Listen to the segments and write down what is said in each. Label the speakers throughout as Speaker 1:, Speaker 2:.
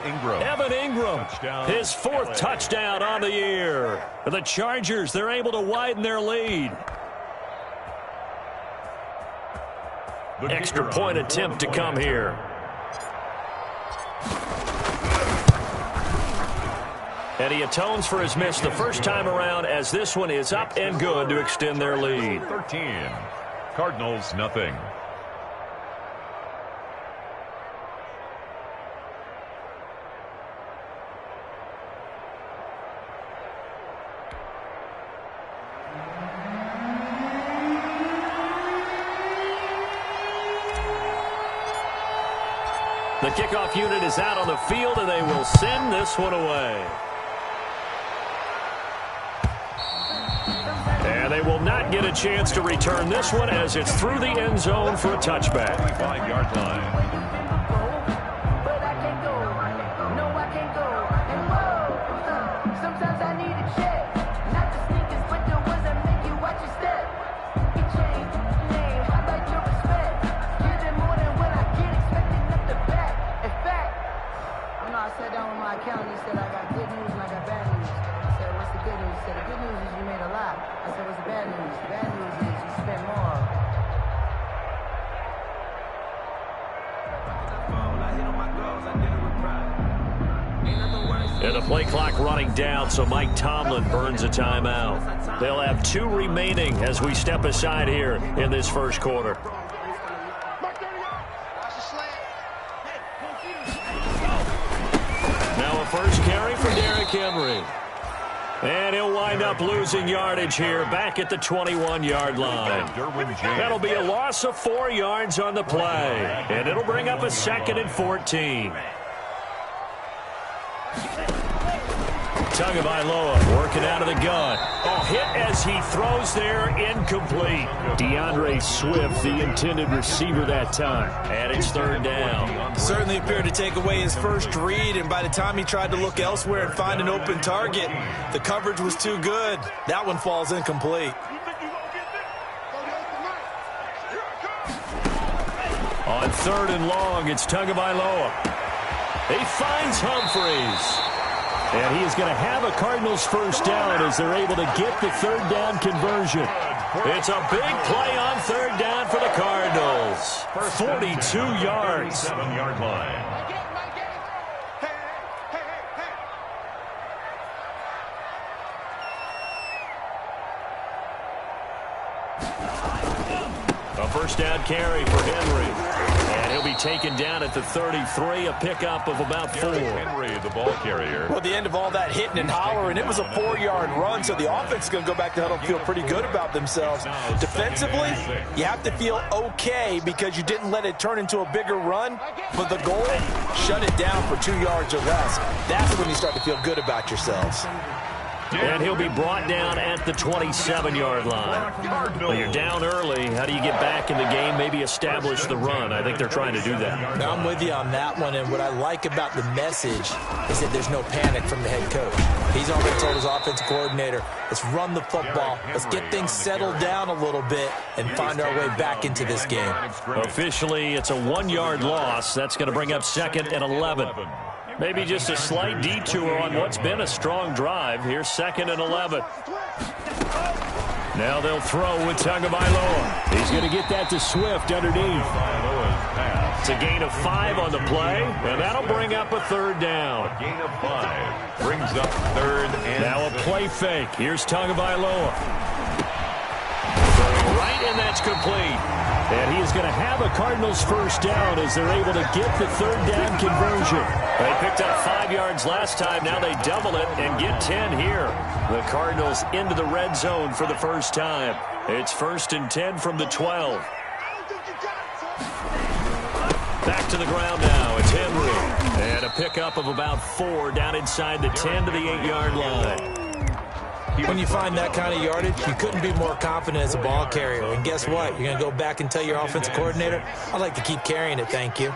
Speaker 1: Evan Ingram, his fourth touchdown on the year. The Chargers, they're able to widen their lead. Extra point attempt to come here. And he atones for his miss the first time around, as this one is up and good to extend their lead.
Speaker 2: 13. Cardinals, nothing.
Speaker 1: The kickoff unit is out on the field, and they will send this one away. And they will not get a chance to return this one, as it's through the end zone for a touchback.
Speaker 2: 25-yard line.
Speaker 1: And the play clock running down, so Mike Tomlin burns a timeout. They'll have 2 remaining as we step aside here in this first quarter. Now a first carry for Derrick Henry. And he'll wind up losing yardage here back at the 21-yard line. That'll be a loss of 4 yards on the play. And it'll bring up a 2nd and 14. Tagovailoa working out of the gun. Oh, hit as he throws there, incomplete. DeAndre Swift, the intended receiver that time. And it's 3rd down.
Speaker 3: Certainly appeared to take away his first read, and by the time he tried to look elsewhere and find an open target, the coverage was too good. That one falls incomplete.
Speaker 1: On 3rd and long, it's Tagovailoa. He finds Humphries. And he is going to have a Cardinals first down as they're able to get the 3rd down conversion. It's a big play on 3rd down for the Cardinals. 42 yards.
Speaker 2: 7-yard line.
Speaker 1: A first down carry for Henry. And he'll be taken down at the 33, a pickup of about 4.
Speaker 2: Henry, the ball carrier.
Speaker 3: Well, the end of all that hitting and hollering, it was a 4-yard run, so the offense is going to go back to huddle and feel pretty good about themselves. Defensively, you have to feel okay because you didn't let it turn into a bigger run, but the goal, shut it down for 2 yards or less. That's when you start to feel good about yourselves.
Speaker 1: And he'll be brought down at the 27-yard line. Well, you're down early. How do you get back in the game, maybe establish the run? I think they're trying to do that.
Speaker 3: I'm with you on that one, and what I like about the message is that there's no panic from the head coach. He's already told his offensive coordinator, let's run the football, let's get things settled down a little bit and find our way back into this game.
Speaker 1: Officially, it's a 1-yard loss. That's going to bring up 2nd and 11. Maybe just a slight detour on what's been a strong drive. Here's 2nd and 11. Now they'll throw with Tagovailoa. He's going to get that to Swift underneath. It's a gain of 5 on the play, and that'll bring up a 3rd down.
Speaker 2: A gain of 5 brings up 3rd and
Speaker 1: now a play fake. Here's Tagovailoa. Right, and that's complete. And he is going to have a Cardinals first down as they're able to get the 3rd down conversion. They picked up 5 yards last time. Now they double it and get 10 here. The Cardinals into the red zone for the first time. It's 1st and 10 from the 12. Back to the ground now. It's Henry. And a pickup of about 4 down inside the 10 to the 8-yard line.
Speaker 3: When you find that kind of yardage, you couldn't be more confident as a ball carrier. And guess what? You're going to go back and tell your offensive coordinator, I'd like to keep carrying it, thank you.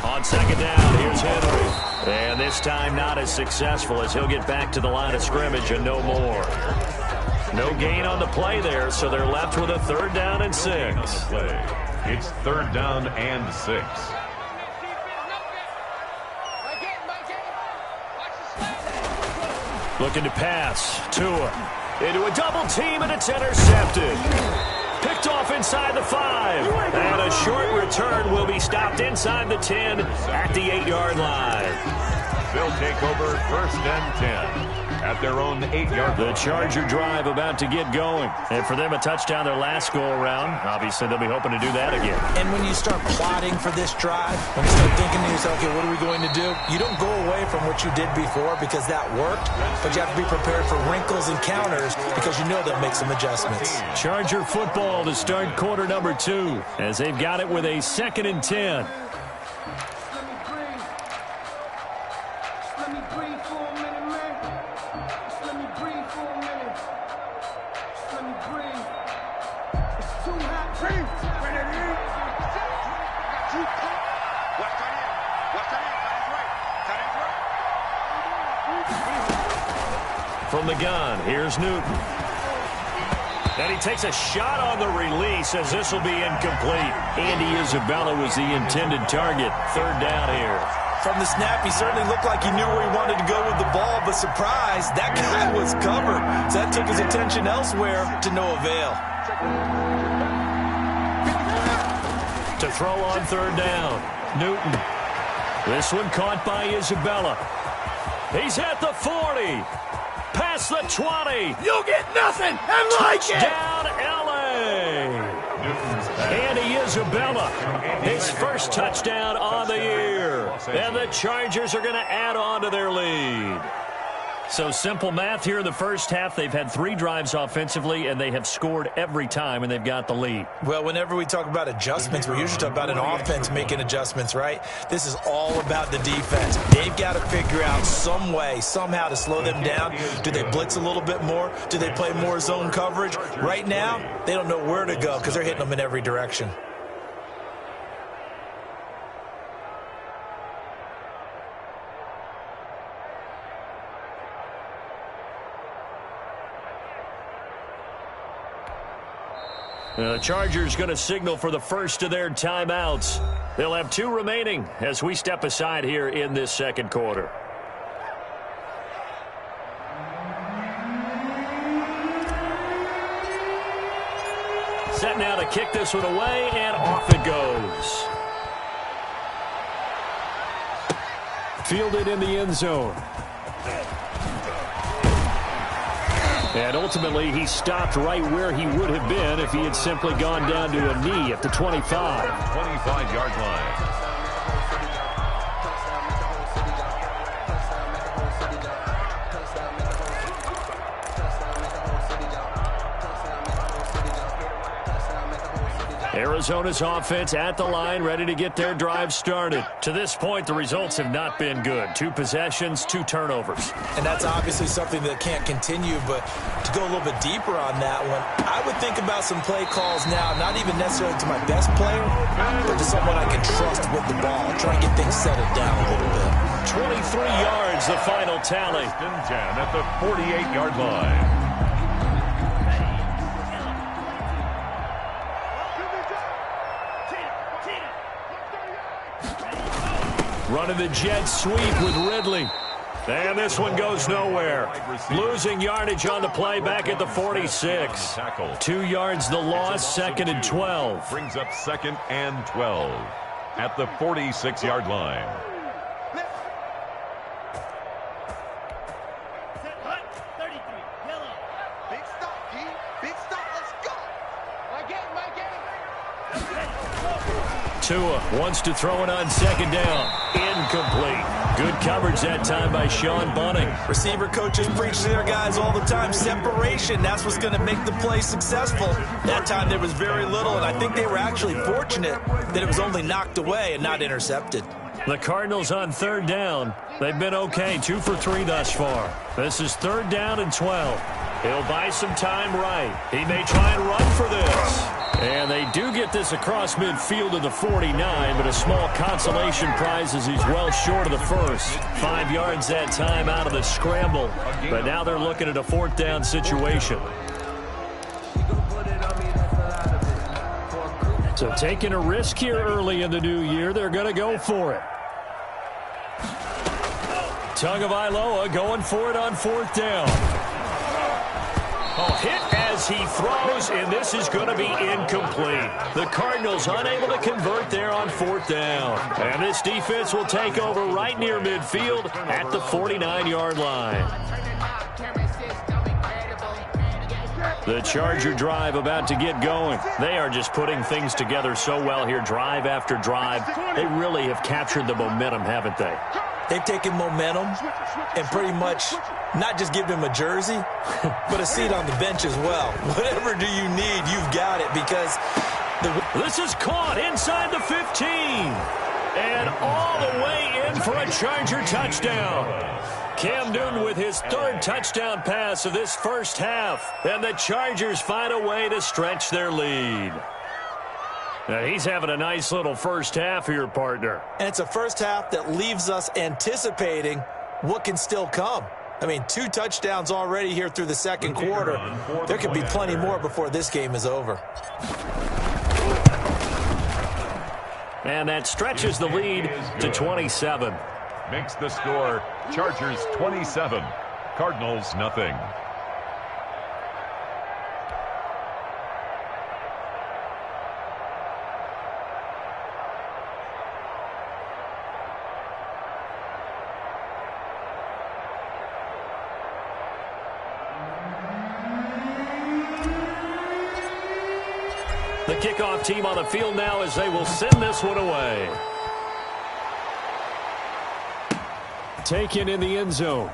Speaker 1: On 2nd down, here's Henry. And this time not as successful as he'll get back to the line of scrimmage and no more. No gain on the play there, so they're left with a 3rd down and 6.
Speaker 2: It's 3rd down and 6.
Speaker 1: Looking to pass. Tua into a double team, and it's intercepted. Picked off inside the 5. And a short return will be stopped inside the 10 at the 8-yard line.
Speaker 2: They'll take over 1st and 10 at their own 8-yard line.
Speaker 1: The Charger drive about to get going. And for them, a touchdown their last go-around. Obviously, they'll be hoping to do that again.
Speaker 3: And when you start plotting for this drive, when you start thinking to yourself, okay, what are we going to do? You don't go away from what you did before because that worked, but you have to be prepared for wrinkles and counters because you know they'll make some adjustments.
Speaker 1: Charger football to start quarter number 2 as they've got it with a 2nd and 10. From the gun, here's Newton. And he takes a shot on the release as this will be incomplete. Andy Isabella was the intended target. 3rd down here.
Speaker 3: From the snap, he certainly looked like he knew where he wanted to go with the ball, but surprise, that guy was covered. So that took his attention elsewhere to no avail.
Speaker 1: To throw on 3rd down, Newton. This one caught by Isabella. He's at the 40. Past the 20.
Speaker 4: You'll get nothing and like it.
Speaker 1: Down L.A. Andy Isabella, his first touchdown on the year. And the Chargers are going to add on to their lead. So simple math here in the first half. They've had 3 drives offensively, and they have scored every time, and they've got the lead.
Speaker 3: Well, whenever we talk about adjustments, we usually talk about an offense making adjustments, right? This is all about the defense. They've got to figure out some way, somehow to slow them down. Do they blitz a little bit more? Do they play more zone coverage? Right now, they don't know where to go because they're hitting them in every direction.
Speaker 1: The Chargers going to signal for the first of their timeouts. They'll have 2 remaining as we step aside here in this 2nd quarter. Set now to kick this one away, and off it goes. Fielded in the end zone. And ultimately, he stopped right where he would have been if he had simply gone down to a knee at the 25.
Speaker 2: 25-yard line.
Speaker 1: Arizona's offense at the line, ready to get their drive started. To this point, the results have not been good. 2 possessions, 2 turnovers.
Speaker 3: And that's obviously something that can't continue, but to go a little bit deeper on that one, I would think about some play calls now, not even necessarily to my best player, but to someone I can trust with the ball. Try and get things settled down a little bit.
Speaker 1: 23 yards, the final tally.
Speaker 2: 10 at the 48-yard line.
Speaker 1: Running the jet sweep with Ridley. And this one goes nowhere. Losing yardage on the play back at the 46. 2 yards the loss, 2nd and 12.
Speaker 2: Brings up 2nd and 12 at the 46-yard line.
Speaker 1: Tua wants to throw it on 2nd down. Incomplete. Good coverage that time by Sean Bunting.
Speaker 3: Receiver coaches preach to their guys all the time. Separation, that's what's going to make the play successful. That time there was very little, and I think they were actually fortunate that it was only knocked away and not intercepted.
Speaker 1: The Cardinals on 3rd down. They've been okay, 2 for 3 thus far. This is 3rd down and 12. He'll buy some time right. He may try and run for this. And they do get this across midfield to the 49, but a small consolation prize as he's well short of the first. 5 yards that time out of the scramble. But now they're looking at a 4th down situation. So taking a risk here early in the new year, they're going to go for it. Tagovailoa going for it on 4th down. Oh, hit as he throws, and this is going to be incomplete. The Cardinals unable to convert there on 4th down. And this defense will take over right near midfield at the 49-yard line. The Charger drive about to get going. They are just putting things together so well here, drive after drive. They really have captured the momentum, haven't they?
Speaker 3: They've taken momentum and pretty much not just give him a jersey, but a seat on the bench as well. Whatever do you need, you've got it, because
Speaker 1: this is caught inside the 15. And all the way in for a Charger touchdown. Cam Newton with his 3rd touchdown pass of this first half. And the Chargers find a way to stretch their lead. Now, he's having a nice little first half here, partner.
Speaker 3: And it's a first half that leaves us anticipating what can still come. I mean, 2 touchdowns already here through the second quarter. There could be plenty more before this game is over.
Speaker 1: And that stretches the lead to 27.
Speaker 2: Makes the score Chargers 27, Cardinals nothing.
Speaker 1: The kickoff team on the field now as they will send this one away. Taken in the end zone.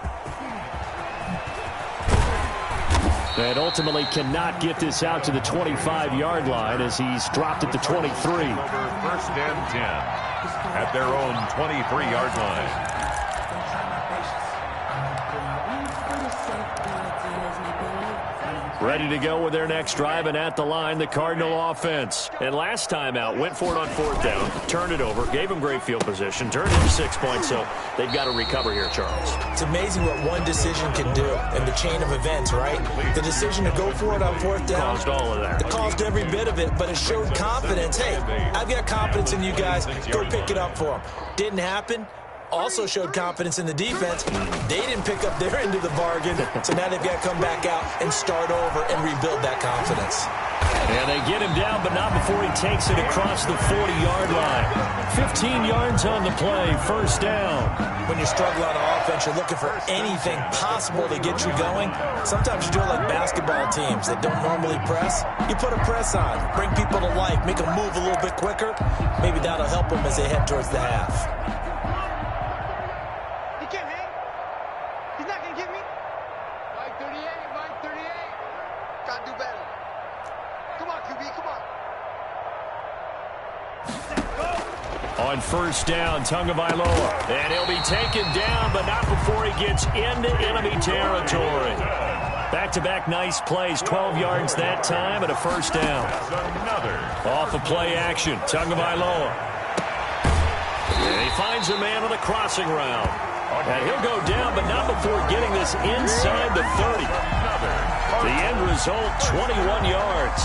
Speaker 1: And ultimately cannot get this out to the 25-yard line as he's dropped at the 23.
Speaker 2: First and 10 at their own 23-yard line.
Speaker 1: Ready to go with their next drive, and at the line, the Cardinal offense. And last time out, went for it on 4th down, turned it over, gave them great field position, turned into 6 points, so they've got to recover here, Charles.
Speaker 3: It's amazing what one decision can do in the chain of events, right? The decision to go for it on 4th down.
Speaker 1: Caused all of that.
Speaker 3: It caused every bit of it, but it showed confidence. Hey, I've got confidence in you guys. Go pick it up for them. Didn't happen. Also showed confidence in the defense. They didn't pick up their end of the bargain, so now they've got to come back out and start over and rebuild that confidence.
Speaker 1: And they get him down, but not before he takes it across the 40-yard line. 15 yards on the play, first down.
Speaker 3: When you struggle on offense, you're looking for anything possible to get you going. Sometimes you do it like basketball teams that don't normally press. You put a press on, bring people to life, make them move a little bit quicker. Maybe that'll help them as they head towards the half.
Speaker 1: On first down, Tagovailoa. And he'll be taken down, but not before he gets into enemy territory. Back-to-back nice plays, 12 yards that time, and a first down. Off of play action, Tagovailoa. And he finds a man on the crossing route. And he'll go down, but not before getting this inside the 30. The end result, 21 yards.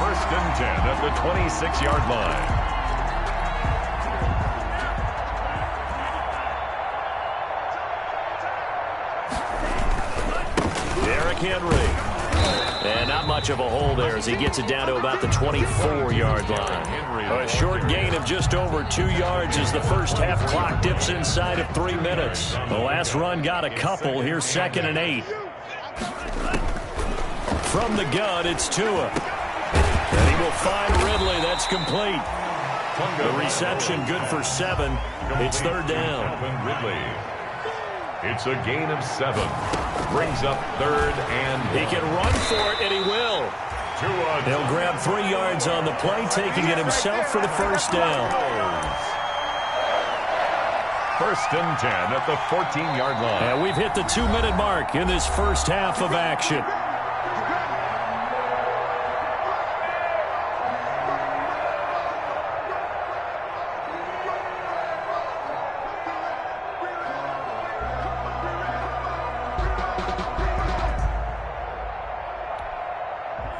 Speaker 2: First and 10 at the 26-yard line.
Speaker 1: Henry. And not much of a hole there as he gets it down to about the 24-yard line. A short gain of just over 2 yards as the first half clock dips inside of 3 minutes. The last run got a couple. Here's 2nd and 8. From the gun, it's Tua. And he will find Ridley. That's complete. The reception good for 7. It's 3rd down.
Speaker 2: Ridley. It's a gain of 7. Brings up 3rd and 1.
Speaker 1: He can run for it, and he will. He'll grab 3 yards on the play, taking it himself for the first down.
Speaker 2: First and 10 at the 14-yard line.
Speaker 1: And we've hit the 2-minute mark in this first half of action.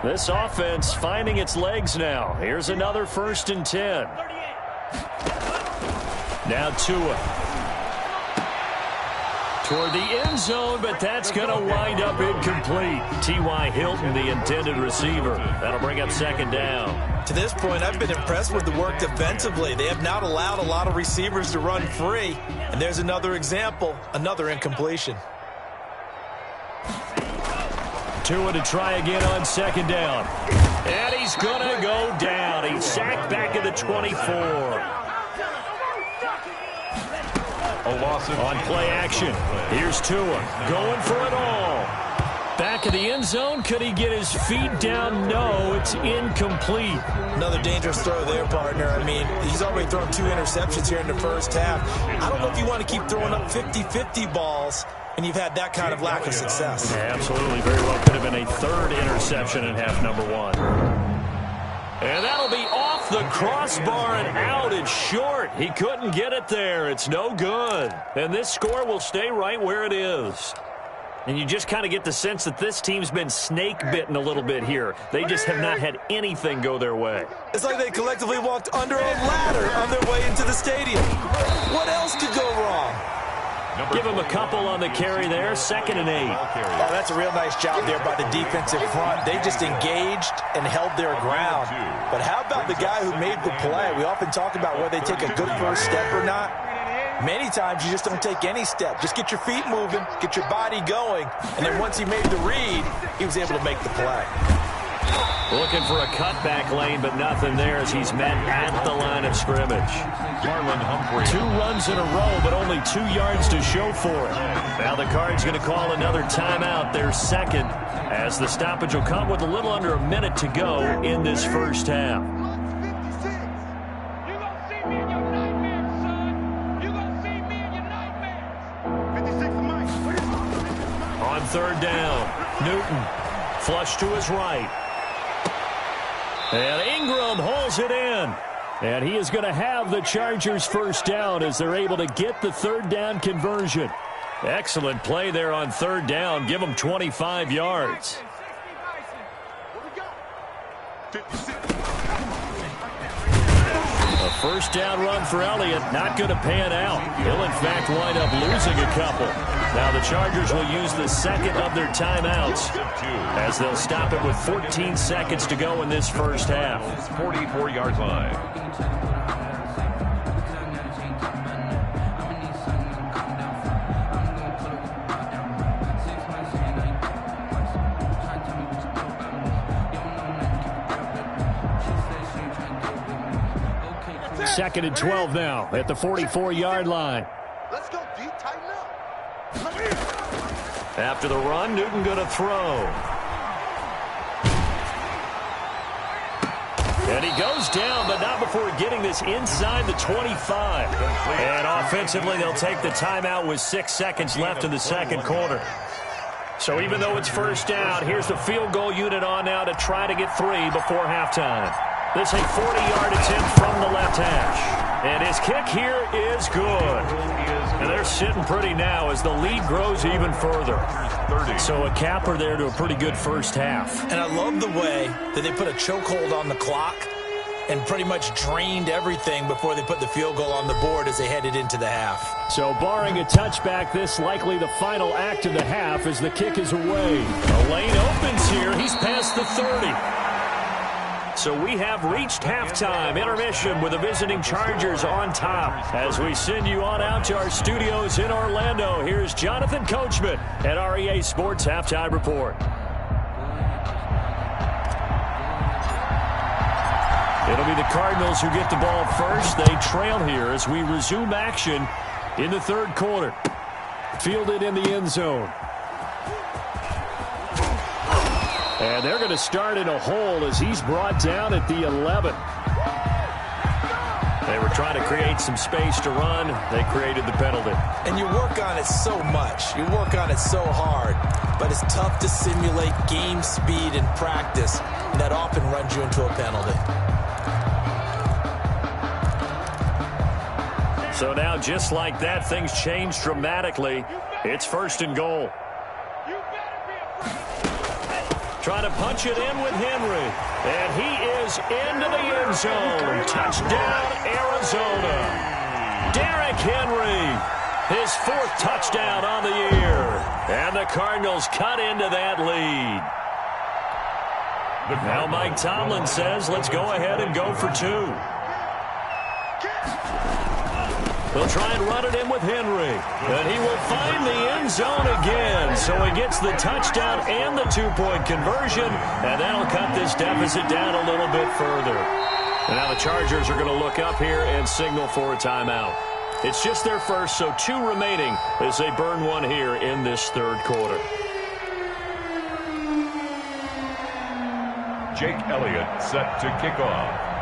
Speaker 1: This offense finding its legs now. Here's another 1st and 10. Now Tua. Toward the end zone, but that's going to wind up incomplete. T.Y. Hilton, the intended receiver. That'll bring up 2nd down.
Speaker 3: To this point, I've been impressed with the work defensively. They have not allowed a lot of receivers to run free. And there's another example, another incompletion.
Speaker 1: Tua to try again on 2nd down. And he's going to go down. He's sacked back at the 24. On play action, here's Tua going for it all. Back of the end zone, could he get his feet down? No, it's incomplete.
Speaker 3: Another dangerous throw there, partner. I mean, he's already thrown 2 interceptions here in the first half. I don't know if you want to keep throwing up 50-50 balls and you've had that kind of lack of success.
Speaker 1: Yeah, absolutely. Very well could have been a 3rd interception in half number 1. And that'll be off the crossbar and out. It's short. He couldn't get it there. It's no good. And this score will stay right where it is. And you just kind of get the sense that this team's been snake-bitten a little bit here. They just have not had anything go their way.
Speaker 3: It's like they collectively walked under a ladder on their way into the stadium. What else could go wrong?
Speaker 1: Give him a couple on the carry there. 2nd and 8.
Speaker 3: Oh, that's a real nice job there by the defensive front. They just engaged and held their ground. But how about the guy who made the play? We often talk about whether they take a good first step or not. Many times you just don't take any step. Just get your feet moving, get your body going, and then once he made the read, he was able to make the play.
Speaker 1: Looking for a cutback lane, but nothing there as he's met at the line of scrimmage. 2 runs in a row, but only 2 yards to show for it. Now the Cards going to call another timeout, their 2nd, as the stoppage will come with a little under a minute to go in this first half. On 3rd down, Newton flush to his right. And Ingram holds it in. And he is going to have the Chargers' 1st down as they're able to get the 3rd down conversion. Excellent play there on 3rd down. Give them 25 yards. A 1st down run for Elliott, not going to pan out. He'll, in fact, wind up losing a couple. Now the Chargers will use the 2nd of their timeouts as they'll stop it with 14 seconds to go in this first half.
Speaker 2: 44-yard line.
Speaker 1: Second and 12 now at the 44-yard line.
Speaker 4: Let's go, D. Tighten up.
Speaker 1: After the run, Newton going to throw. And he goes down, but not before getting this inside the 25. And offensively, they'll take the timeout with 6 seconds left in the 2nd quarter. So even though it's 1st down, here's the field goal unit on now to try to get 3 before halftime. This is a 40-yard attempt from the left hash. And his kick here is good. And they're sitting pretty now as the lead grows even further. So a capper there to a pretty good first half.
Speaker 3: And I love the way that they put a chokehold on the clock and pretty much drained everything before they put the field goal on the board as they headed into the half.
Speaker 1: So barring a touchback, this likely the final act of the half as the kick is away. A lane opens here. He's past the 30. So we have reached halftime intermission with the visiting Chargers on top. As we send you on out to our studios in Orlando, here's Jonathan Coachman at REA Sports Halftime Report. It'll be the Cardinals who get the ball first. They trail here as we resume action in the 3rd quarter. Fielded in the end zone. And they're going to start in a hole as he's brought down at the 11. They were trying to create some space to run. They created the penalty.
Speaker 3: And you work on it so much. You work on it so hard. But it's tough to simulate game speed in practice. And that often runs you into a penalty.
Speaker 1: So now, just like that, things change dramatically. It's 1st and goal. Trying to punch it in with Henry. And he is into the end zone. Touchdown, Arizona. Derrick Henry, his 4th touchdown on the year. And the Cardinals cut into that lead. Now Mike Tomlin says, let's go ahead and go for 2. They'll try and run it in with Henry. And he will find the end zone again. So he gets the touchdown and the 2-point conversion. And that'll cut this deficit down a little bit further. And now the Chargers are going to look up here and signal for a timeout. It's just their first, so 2 remaining as they burn one here in this 3rd quarter.
Speaker 2: Jake Elliott set to kick off.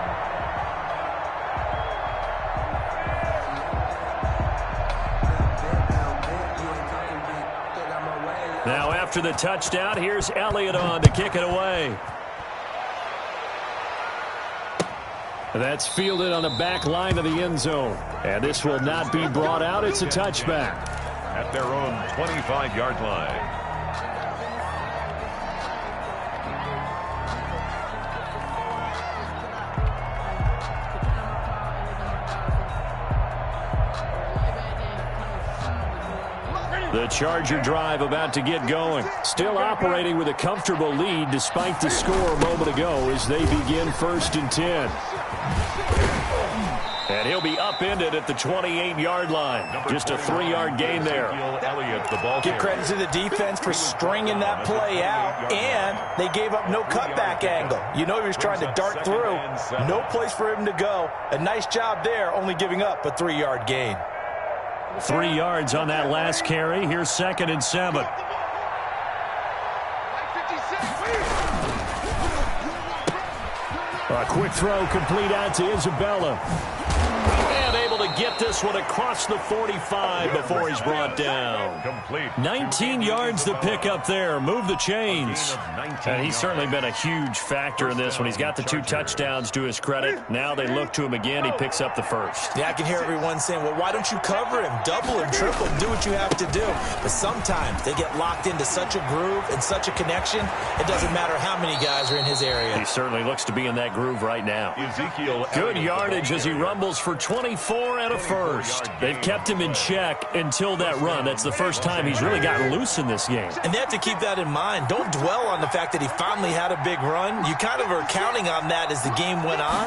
Speaker 1: Now after the touchdown, here's Elliott on to kick it away. That's fielded on the back line of the end zone. And this will not be brought out. It's a touchback.
Speaker 2: At their own 25-yard line.
Speaker 1: The Charger drive about to get going. Still operating with a comfortable lead despite the score a moment ago as they begin 1st and 10. And he'll be upended at the 28-yard line. Just a 3-yard gain there.
Speaker 3: Give credit to the defense for stringing that play out, and they gave up no cutback angle. You know he was trying to dart through. No place for him to go. A nice job there, only giving up a 3-yard gain.
Speaker 1: 3 yards on that last carry. Here's 2nd and 7. A quick throw complete out to Isabella. And able to get this one across the 45 before he's brought down. 19 yards to pick up there. Move the chains. And he's certainly been a huge factor in this one. He's got the 2 touchdowns to his credit. Now they look to him again. He picks up the 1st.
Speaker 3: Yeah, I can hear everyone saying, well, why don't you cover him? Double him, triple him, do what you have to do. But sometimes they get locked into such a groove and such a connection, it doesn't matter how many guys are in his area.
Speaker 1: He certainly looks to be in that groove right now. Good yardage as he rumbles for 24 and a 1st. They've kept him in check until that run. That's the first time he's really gotten loose in this game.
Speaker 3: And they have to keep that in mind. Don't dwell on the fact that he finally had a big run. You kind of are counting on that as the game went on.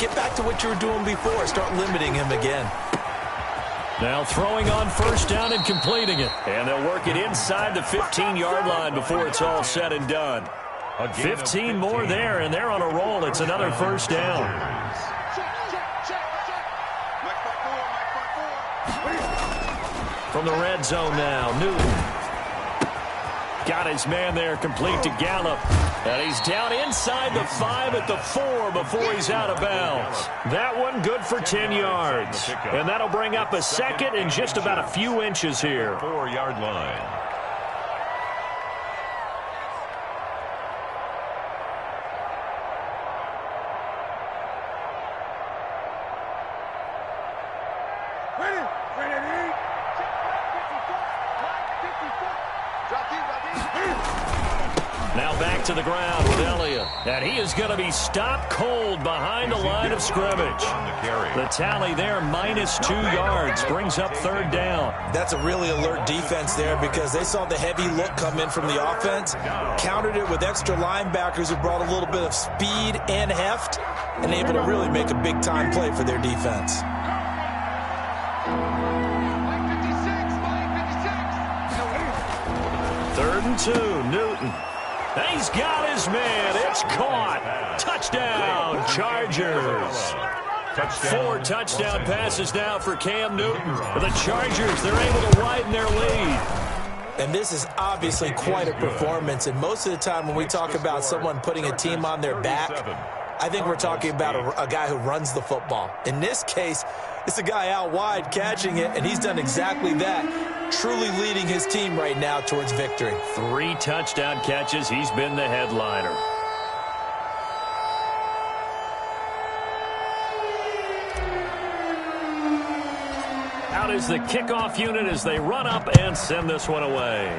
Speaker 3: Get back to what you were doing before. Start limiting him again.
Speaker 1: Now throwing on 1st down and completing it. And they'll work it inside the 15-yard line before it's all said and done. 15 more there, and they're on a roll. It's another 1st down. From the red zone now, Newton. Got his man there, complete to Gallup. And he's down inside the 5 at the 4 before he's out of bounds. That one good for 10 yards. And that'll bring up a 2nd and just about a few inches here.
Speaker 2: 4-yard line.
Speaker 1: Now back to the ground with Elliott. And he is going to be stopped cold behind the line of scrimmage. The tally there, -2 yards, brings up 3rd down.
Speaker 3: That's a really alert defense there because they saw the heavy look come in from the offense, countered it with extra linebackers who brought a little bit of speed and heft, and able to really make a big-time play for their defense.
Speaker 1: 3rd and 2, Newton. And he's got his man. It's caught. Touchdown, Chargers. 4 touchdown passes now for Cam Newton. The Chargers, they're able to widen their lead.
Speaker 3: And this is obviously quite a performance. And most of the time when we talk about someone putting a team on their back, I think we're talking about a guy who runs the football. In this case, it's a guy out wide catching it, and he's done exactly that, truly leading his team right now towards victory.
Speaker 1: 3 touchdown catches. He's been the headliner. Out is the kickoff unit as they run up and send this one away.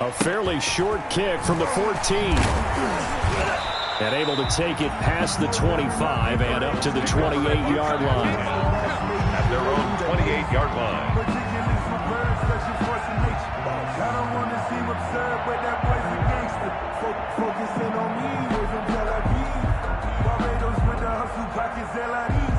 Speaker 1: A fairly short kick from the 14. And able to take it past the 25 and up to the 28-yard line.
Speaker 2: At their own 28-yard line.
Speaker 5: I don't want to seem absurd, but that boy's a gangster. Focusing on me, was from Tel Aviv. Barbados with the hustle, pockets LIDs.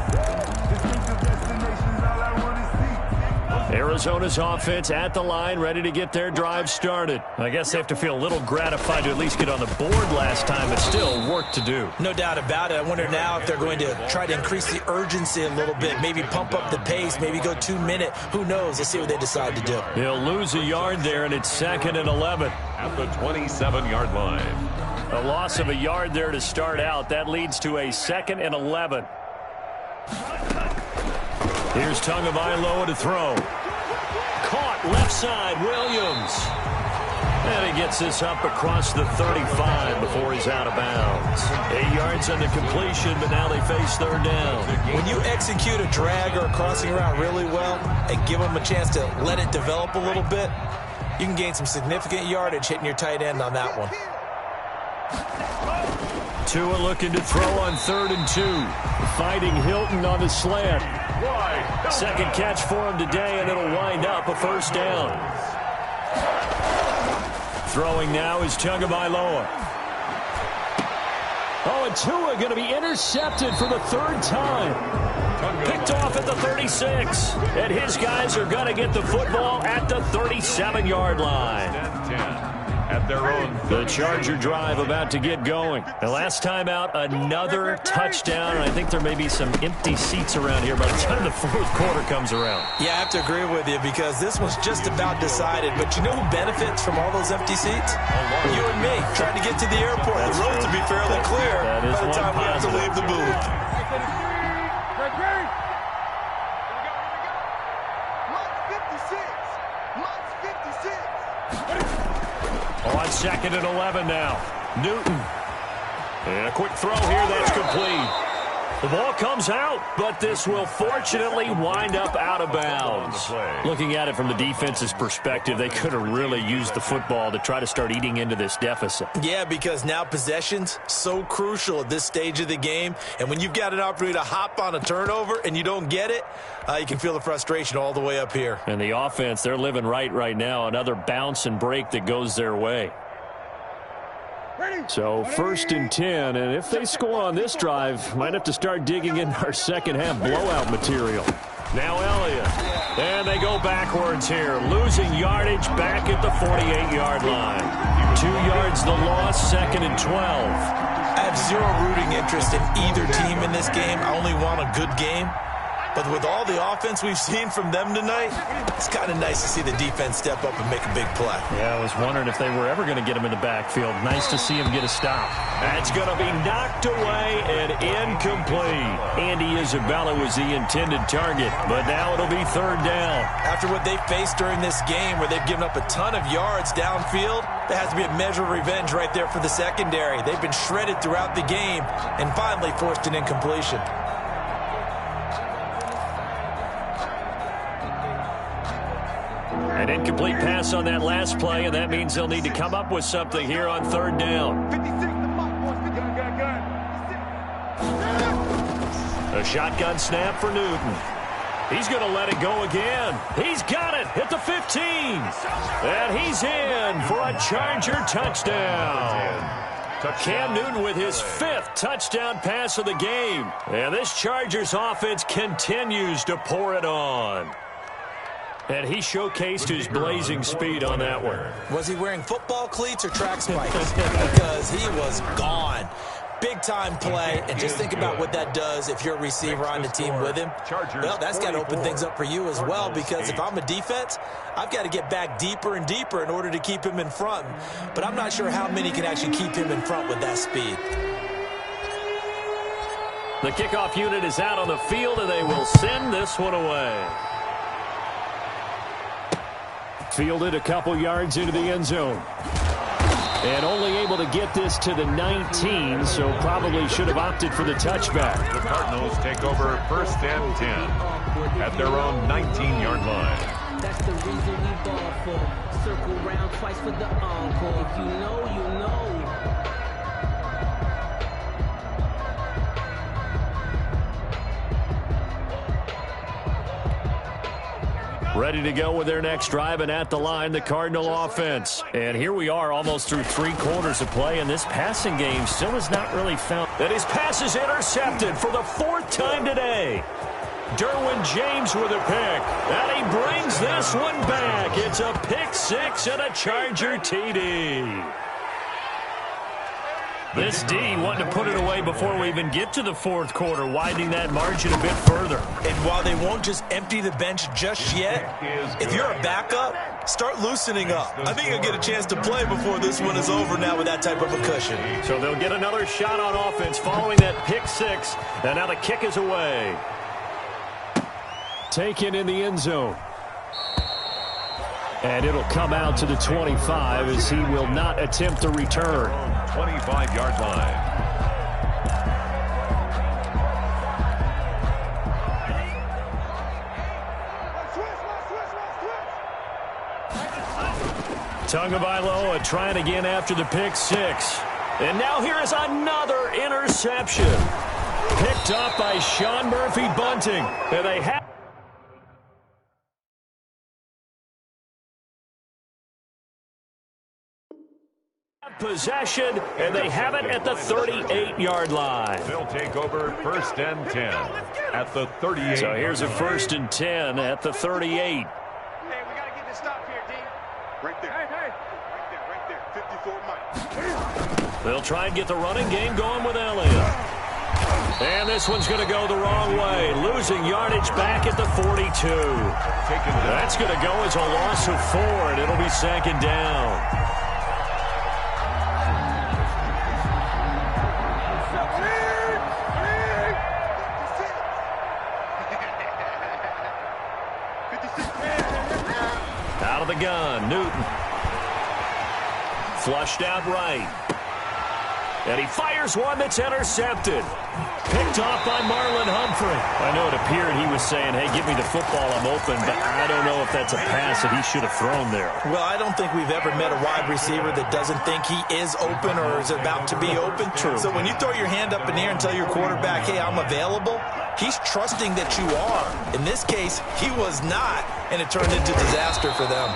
Speaker 5: Distinctive destinations, all I want to see.
Speaker 1: Arizona's offense at the line, ready to get their drive started. I guess they have to feel a little gratified to at least get on the board last time, but still work to do.
Speaker 3: No doubt about it. I wonder now if they're going to try to increase the urgency a little bit, maybe pump up the pace, maybe go 2 minute. Who knows? Let's see what they decide to do.
Speaker 1: He'll lose a yard there, and it's 2nd and 11.
Speaker 2: At the 27-yard line.
Speaker 1: A loss of a yard there to start out. That leads to a 2nd and 11. Here's Tagovailoa to throw. Caught left side, Williams. And he gets this up across the 35 before he's out of bounds. 8 yards on the completion, but now they face 3rd down.
Speaker 3: When you execute a drag or a crossing route really well and give them a chance to let it develop a little bit, you can gain some significant yardage hitting your tight end on that one.
Speaker 1: Tua looking to throw on 3rd and 2. Fighting Hilton on the slant. Second catch for him today, and it'll wind up a 1st down. Throwing now is Tagovailoa. Oh, and Tua going to be intercepted for the 3rd time. Picked off at the 36. And his guys are going to get the football at the 37-yard line.
Speaker 2: At their own.
Speaker 1: The Charger drive about to get going. The last time out, another touchdown. And I think there may be some empty seats around here by the time the 4th quarter comes around.
Speaker 3: Yeah, I have to agree with you because this one's just about decided. But you know who benefits from all those empty seats? You and me, trying to get to the airport. The roads will be fairly clear by the time we have to leave the booth.
Speaker 1: On 2nd and 11 now. Newton. And a quick throw here. That's complete. The ball comes out, but this will fortunately wind up out of bounds. Looking at it from the defense's perspective, they could have really used the football to try to start eating into this deficit.
Speaker 3: Yeah, because now possession's so crucial at this stage of the game. And when you've got an opportunity to hop on a turnover and you don't get it, you can feel the frustration all the way up here.
Speaker 1: And the offense, they're living right now. Another bounce and break that goes their way. So 1st and 10, and if they score on this drive, might have to start digging in our second half blowout material. Now Elliott, and they go backwards here, losing yardage back at the 48-yard line. 2 yards the loss, 2nd and 12.
Speaker 3: I have zero rooting interest in either team in this game. I only want a good game. But with all the offense we've seen from them tonight, it's kind of nice to see the defense step up and make a big play.
Speaker 1: Yeah, I was wondering if they were ever going to get him in the backfield. Nice to see him get a stop. That's going to be knocked away and incomplete. Andy Isabella was the intended target, but now it'll be 3rd down.
Speaker 3: After what they faced during this game where they've given up a ton of yards downfield, there has to be a measure of revenge right there for the secondary. They've been shredded throughout the game and finally forced an incompletion.
Speaker 1: An incomplete pass on that last play, and that means they'll need to come up with something here on 3rd down. A shotgun snap for Newton. He's going to let it go again. He's got it at the 15. And he's in for a Charger touchdown. Cam Newton with his 5th touchdown pass of the game. And this Chargers offense continues to pour it on. And he showcased his blazing speed on that one.
Speaker 3: Was he wearing football cleats or track spikes? Because he was gone. Big-time play, and just think about what that does if you're a receiver on the team with him. Well, that's got to open things up for you as well, because if I'm a defense, I've got to get back deeper and deeper in order to keep him in front. But I'm not sure how many can actually keep him in front with that speed.
Speaker 1: The kickoff unit is out on the field, and they will send this one away. Fielded a couple yards into the end zone. And only able to get this to the 19, so probably should have opted for the touchback.
Speaker 2: The Cardinals take over 1st and 10 at their own 19-yard line.
Speaker 6: That's the reason we ball for. Circle round twice for the encore. If you know, you know.
Speaker 1: Ready to go with their next drive, and at the line, the Cardinal offense. And here we are almost through 3 quarters of play, and this passing game still has not really found. And his pass is intercepted for the 4th time today. Derwin James with a pick, and he brings this one back. It's a pick 6 and a Charger TD. This D wanting to put it away before we even get to the 4th quarter, widening that margin a bit further.
Speaker 3: And while they won't just empty the bench just yet, if you're a backup, start loosening up. I think you'll get a chance to play before this one is over now with that type of a cushion.
Speaker 1: So they'll get another shot on offense following that pick 6, and now the kick is away. Taken in the end zone. And it'll come out to the 25 as he will not attempt to return.
Speaker 2: 25-yard line.
Speaker 1: Tagovailoa trying again after the pick 6. And now here is another interception. Picked up by Sean Murphy-Bunting. And they have possession, and they have it at the 38-yard line.
Speaker 2: They'll take over 1st and 10 at the 38.
Speaker 1: So here's a 1st and 10 at the 38.
Speaker 4: Hey, we got to get this stop here, D. Right there. Hey. Right there. 54 Mike.
Speaker 1: They'll try and get the running game going with Elliott. And this one's going to go the wrong way. Losing yardage back at the 42. That's going to go as a loss of 4, and it'll be 2nd down. Out of the gun, Newton. Flushed out right. And he fires one that's intercepted. Picked off by Marlon Humphrey. I know it appeared he was saying, hey, give me the football, I'm open, but I don't know if that's a pass that he should have thrown there.
Speaker 3: Well, I don't think we've ever met a wide receiver that doesn't think he is open or is about to be open.
Speaker 1: True.
Speaker 3: So when you throw your hand up in the air and tell your quarterback, hey, I'm available, he's trusting that you are. In this case, he was not, and it turned into disaster for them.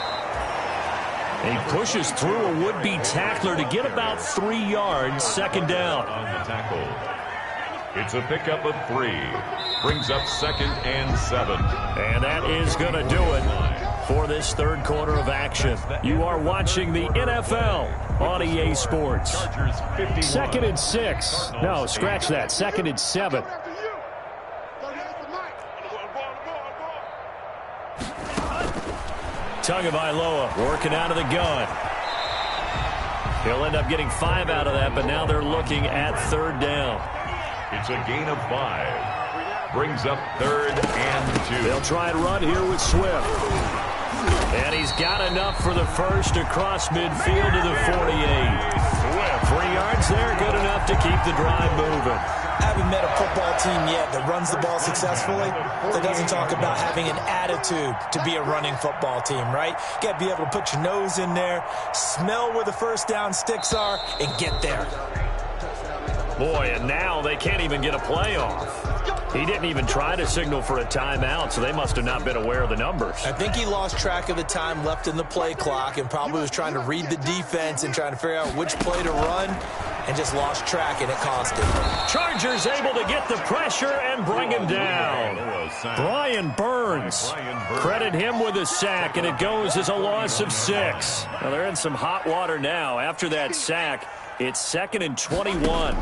Speaker 1: He pushes through a would-be tackler to get about 3 yards, 2nd down.
Speaker 2: On the tackle. It's a pickup of 3. Brings up 2nd and 7.
Speaker 1: And that is going to do it for this 3rd quarter of action. You are watching the NFL on EA Sports. 2nd and 6. No, scratch that. 2nd and 7. Tagovailoa working out of the gun. He'll end up getting 5 out of that, but now they're looking at 3rd down.
Speaker 2: It's a gain of 5. Brings up 3rd and 2.
Speaker 1: They'll try and run here with Swift. And he's got enough for the first across midfield to the 48. Swift, 3 yards there, good enough to keep the drive moving.
Speaker 3: I haven't met a football team yet that runs the ball successfully that doesn't talk about having an attitude to be a running football team, right? You got to be able to put your nose in there, smell where the first down sticks are, and get there.
Speaker 1: Boy, and now they can't even get a play off. He didn't even try to signal for a timeout, so they must have not been aware of the numbers.
Speaker 3: I think he lost track of the time left in the play clock and probably was trying to read the defense and trying to figure out which play to run and just lost track, and it cost him.
Speaker 1: Chargers able to get the pressure and bring him down. Brian Burns. Credit him with a sack, and it goes as a loss of 6. Well, they're in some hot water now. After that sack, it's 2nd and 21.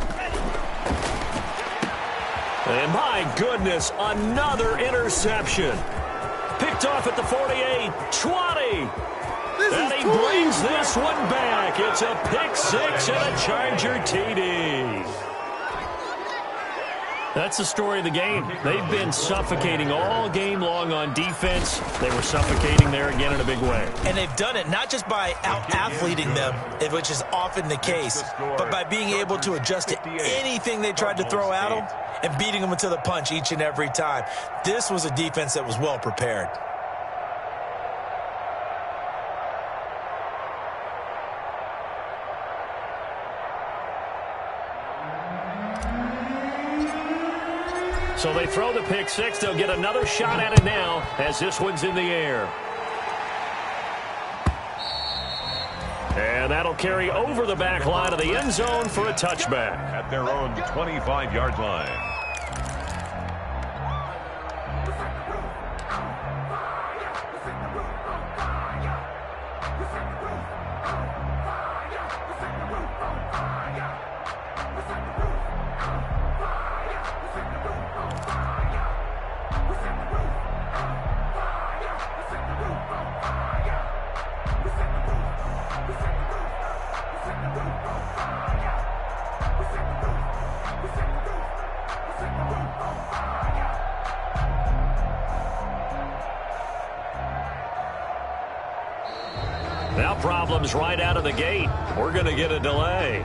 Speaker 1: And my goodness, another interception. Picked off at the 48, 20. And he brings this one back. It's a pick 6 and a Charger TD. That's the story of the game. They've been suffocating all game long on defense. They were suffocating there again in a big way.
Speaker 3: And they've done it not just by out-athleting them, which is often the case, but by being able to adjust to anything they tried to throw at them and beating them to the punch each and every time. This was a defense that was well prepared.
Speaker 1: So they throw the pick six. They'll get another shot at it now as this one's in the air. And that'll carry over the back line of the end zone for a touchback.
Speaker 2: At their own 25-yard line.
Speaker 1: Now problems right out of the gate. We're going to get a delay.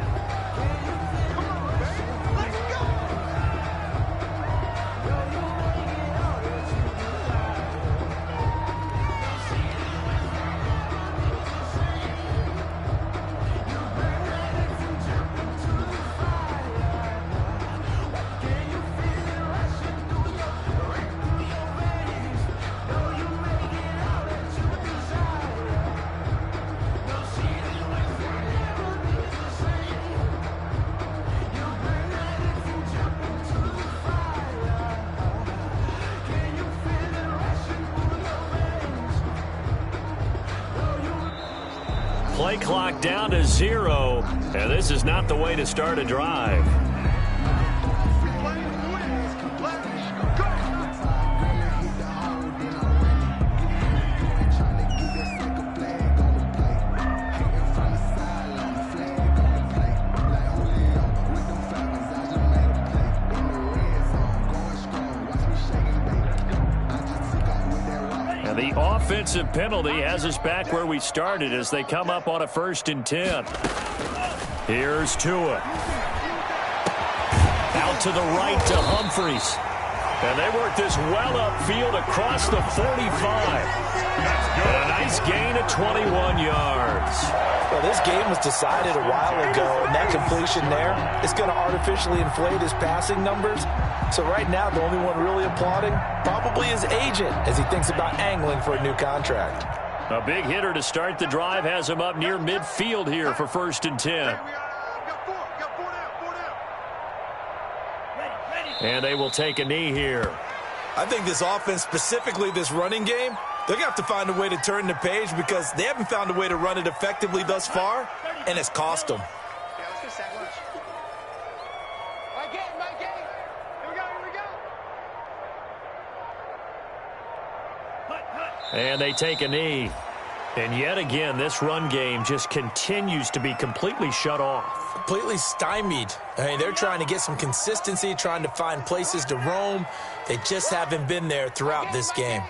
Speaker 1: Play clock down to 0, and this is not the way to start a drive. The offensive penalty has us back where we started as they come up on a 1st and 10. Here's Tua. Out to the right to Humphries. And they work this well upfield across the 45. And a nice gain of 21 yards.
Speaker 3: Well, this game was decided a while ago, and that completion there is going to artificially inflate his passing numbers. So right now, the only one really applauding probably his agent as he thinks about angling for a new contract.
Speaker 1: A big hitter to start the drive has him up near midfield here for 1st and 10. And they will take a knee here.
Speaker 3: I think this offense, specifically this running game, they're going to have to find a way to turn the page because they haven't found a way to run it effectively thus far, and it's cost them.
Speaker 1: And they take a knee. And yet again, this run game just continues to be completely shut off.
Speaker 3: Completely stymied. I mean, they're trying to get some consistency, trying to find places to roam. They just haven't been there throughout this game.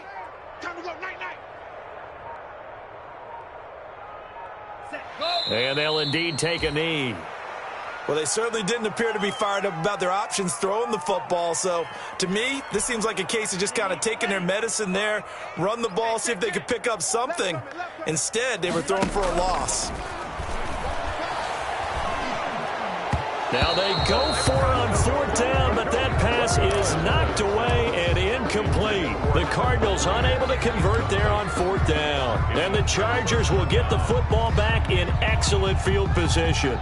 Speaker 1: And they'll indeed take a knee.
Speaker 3: Well, they certainly didn't appear to be fired up about their options throwing the football. So, to me, this seems like a case of just kind of taking their medicine there, run the ball, see if they could pick up something. Instead, they were throwing for a loss.
Speaker 1: Now they go for it on 4th down, but that pass is knocked away and incomplete. The Cardinals unable to convert there on 4th down. And the Chargers will get the football back in excellent field position.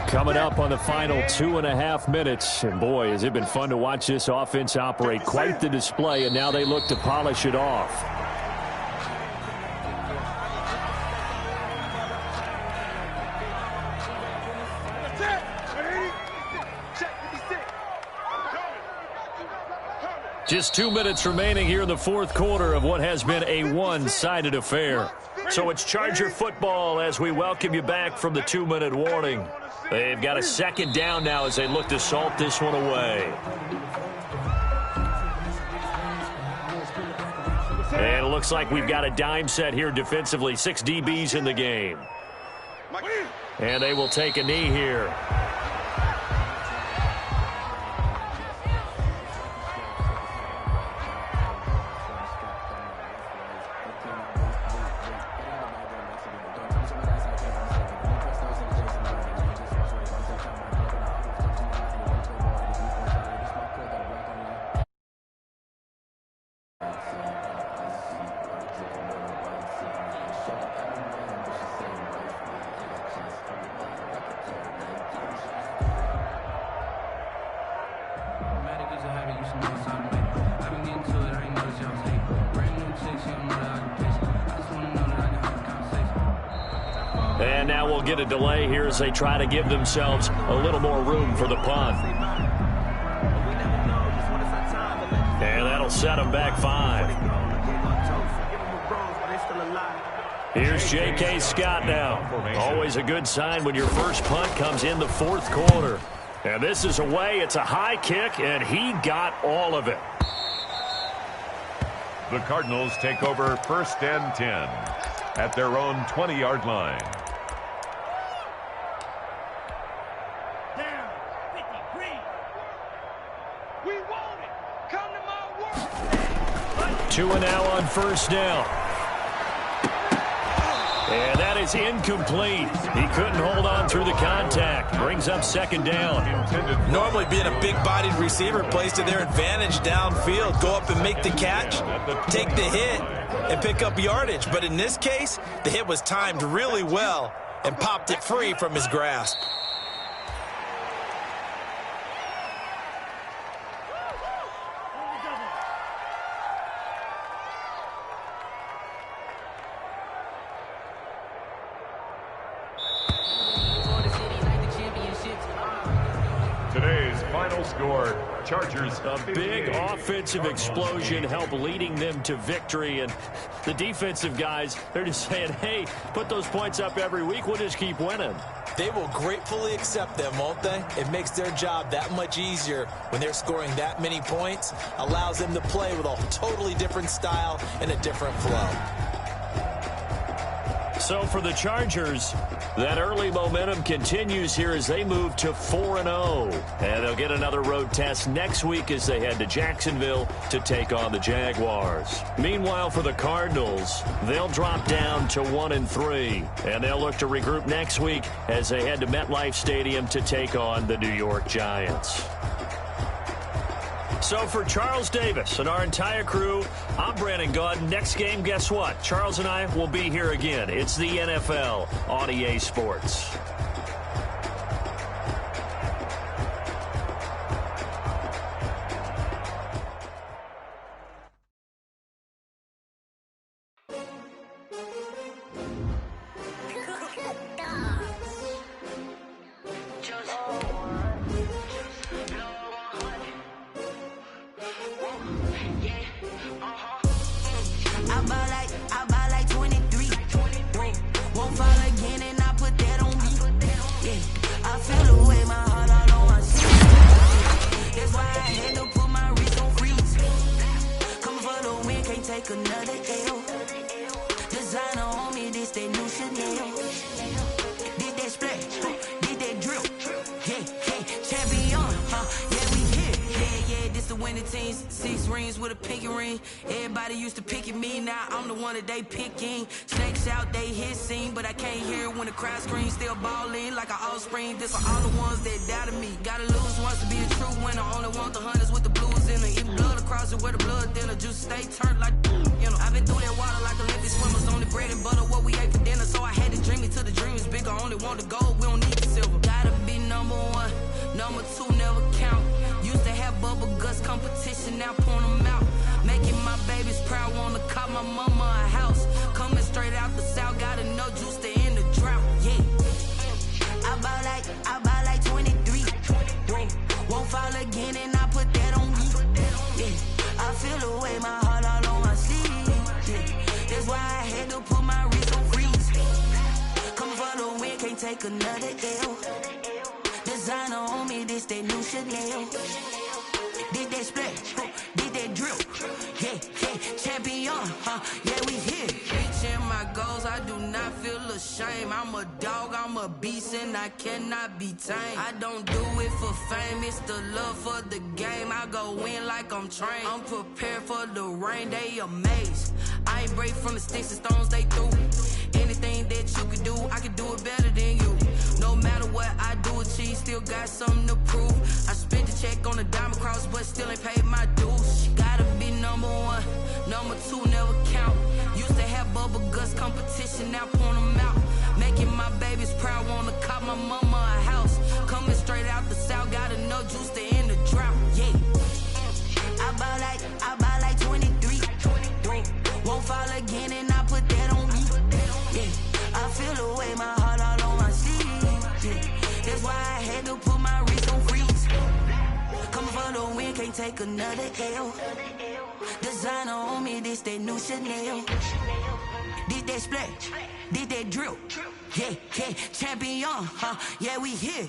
Speaker 1: Coming up on the final 2.5 minutes. And boy, has it been fun to watch this offense operate. Quite the display, and now they look to polish it off. Just 2 minutes remaining here in the 4th quarter of what has been a one-sided affair. So it's Charger football as we welcome you back from the 2-minute warning. They've got a 2nd down now as they look to salt this one away. And it looks like we've got a dime set here defensively. 6 DBs in the game. And they will take a knee here. And now we'll get a delay here as they try to give themselves a little more room for the punt. And that'll set them back 5. Here's J.K. Scott now. Always a good sign when your first punt comes in the fourth quarter. And this is away. It's a high kick, and he got all of it.
Speaker 2: The Cardinals take over 1st and 10 at their own 20-yard line.
Speaker 4: Down, 53. We want it. Come to my work.
Speaker 1: 2 and now on first down. And that is incomplete. He couldn't hold on through the contact. Brings up 2nd down.
Speaker 3: Normally being a big-bodied receiver plays to their advantage downfield. Go up and make the catch, take the hit, and pick up yardage. But in this case, the hit was timed really well and popped it free from his grasp.
Speaker 2: Today's final score, Chargers.
Speaker 1: A big offensive explosion helped leading them to victory. And the defensive guys, they're just saying, hey, put those points up every week. We'll just keep winning.
Speaker 3: They will gratefully accept them, won't they? It makes their job that much easier when they're scoring that many points. Allows them to play with a totally different style and a different flow.
Speaker 1: So for the Chargers, that early momentum continues here as they move to 4-0. And they'll get another road test next week as they head to Jacksonville to take on the Jaguars. Meanwhile, for the Cardinals, they'll drop down to 1-3. And they'll look to regroup next week as they head to MetLife Stadium to take on the New York Giants. So for Charles Davis and our entire crew, I'm Brandon Gaudin. Next game, guess what? Charles and I will be here again. It's the NFL on EA Sports.
Speaker 7: I buy like 23. Won't fall again and I put that on me. Yeah, I feel the way my heart all on my sleeve. That's why I had to put my wrist on freeze. Coming for the win, can't take another L. Designer on me, this that new Chanel. Did that splash, did that drill. Yeah, champion, yeah, we here. Yeah, this the winning teams. 6 rings with a pinky ring. Everybody used to pick at me, now I'm the one that they picking. Snakes out, they hit scene, but I can't hear it when the crowd screams. Still balling like an offspring. This for all the ones that doubted me. Gotta lose once to be a true winner. Only want the hunters with the blues in it. Even blood across it where the blood thinner. Juice stay turned like, you know. I've been through that water like Olympic swimmers. Only bread and butter, what we ate for dinner. So I had to dream it till the dream is bigger. Only want the gold, we don't need the silver. Gotta be number 1, number 2 never count. Used to have bubble guts competition, now point them out. Making my babies proud, wanna call my mama a house. Coming straight out the south, gotta know juice to end the drought. Yeah, I buy like 23. Won't fall again and I put that on me. Yeah, I feel the way my heart all on my sleeve. Yeah, that's why I had to put my wrist on freeze. Coming for the win, can't take another L. Designer on me, this that new Chanel. Did that splash, did that drill. Yeah, champion, yeah, we here. Reaching my goals, I do not feel ashamed. I'm a dog, I'm a beast, and I cannot be tamed. I don't do it for fame, it's the love for the game. I go in like I'm trained. I'm prepared for the rain, they amazed. I ain't break from the sticks and stones they threw. Anything that you could do, I could do it better than you. No matter what I do, achieve, still got something to prove. I spent the check on the diamond cross, but still ain't paid my dues. Gotta be number 1, number 2 never count. Used to have bubble guts competition, now point them out. Making my babies proud, wanna call my mama a house. Coming straight out the south, gotta know juice to end the drought. Yeah, I buy like 23. Won't fall again and I put that on me. Yeah, I feel the way my heart can't take another L. Designer on me, this that new Chanel. This that splash, this that drip. Yeah, yeah, champion, huh? Yeah, we here.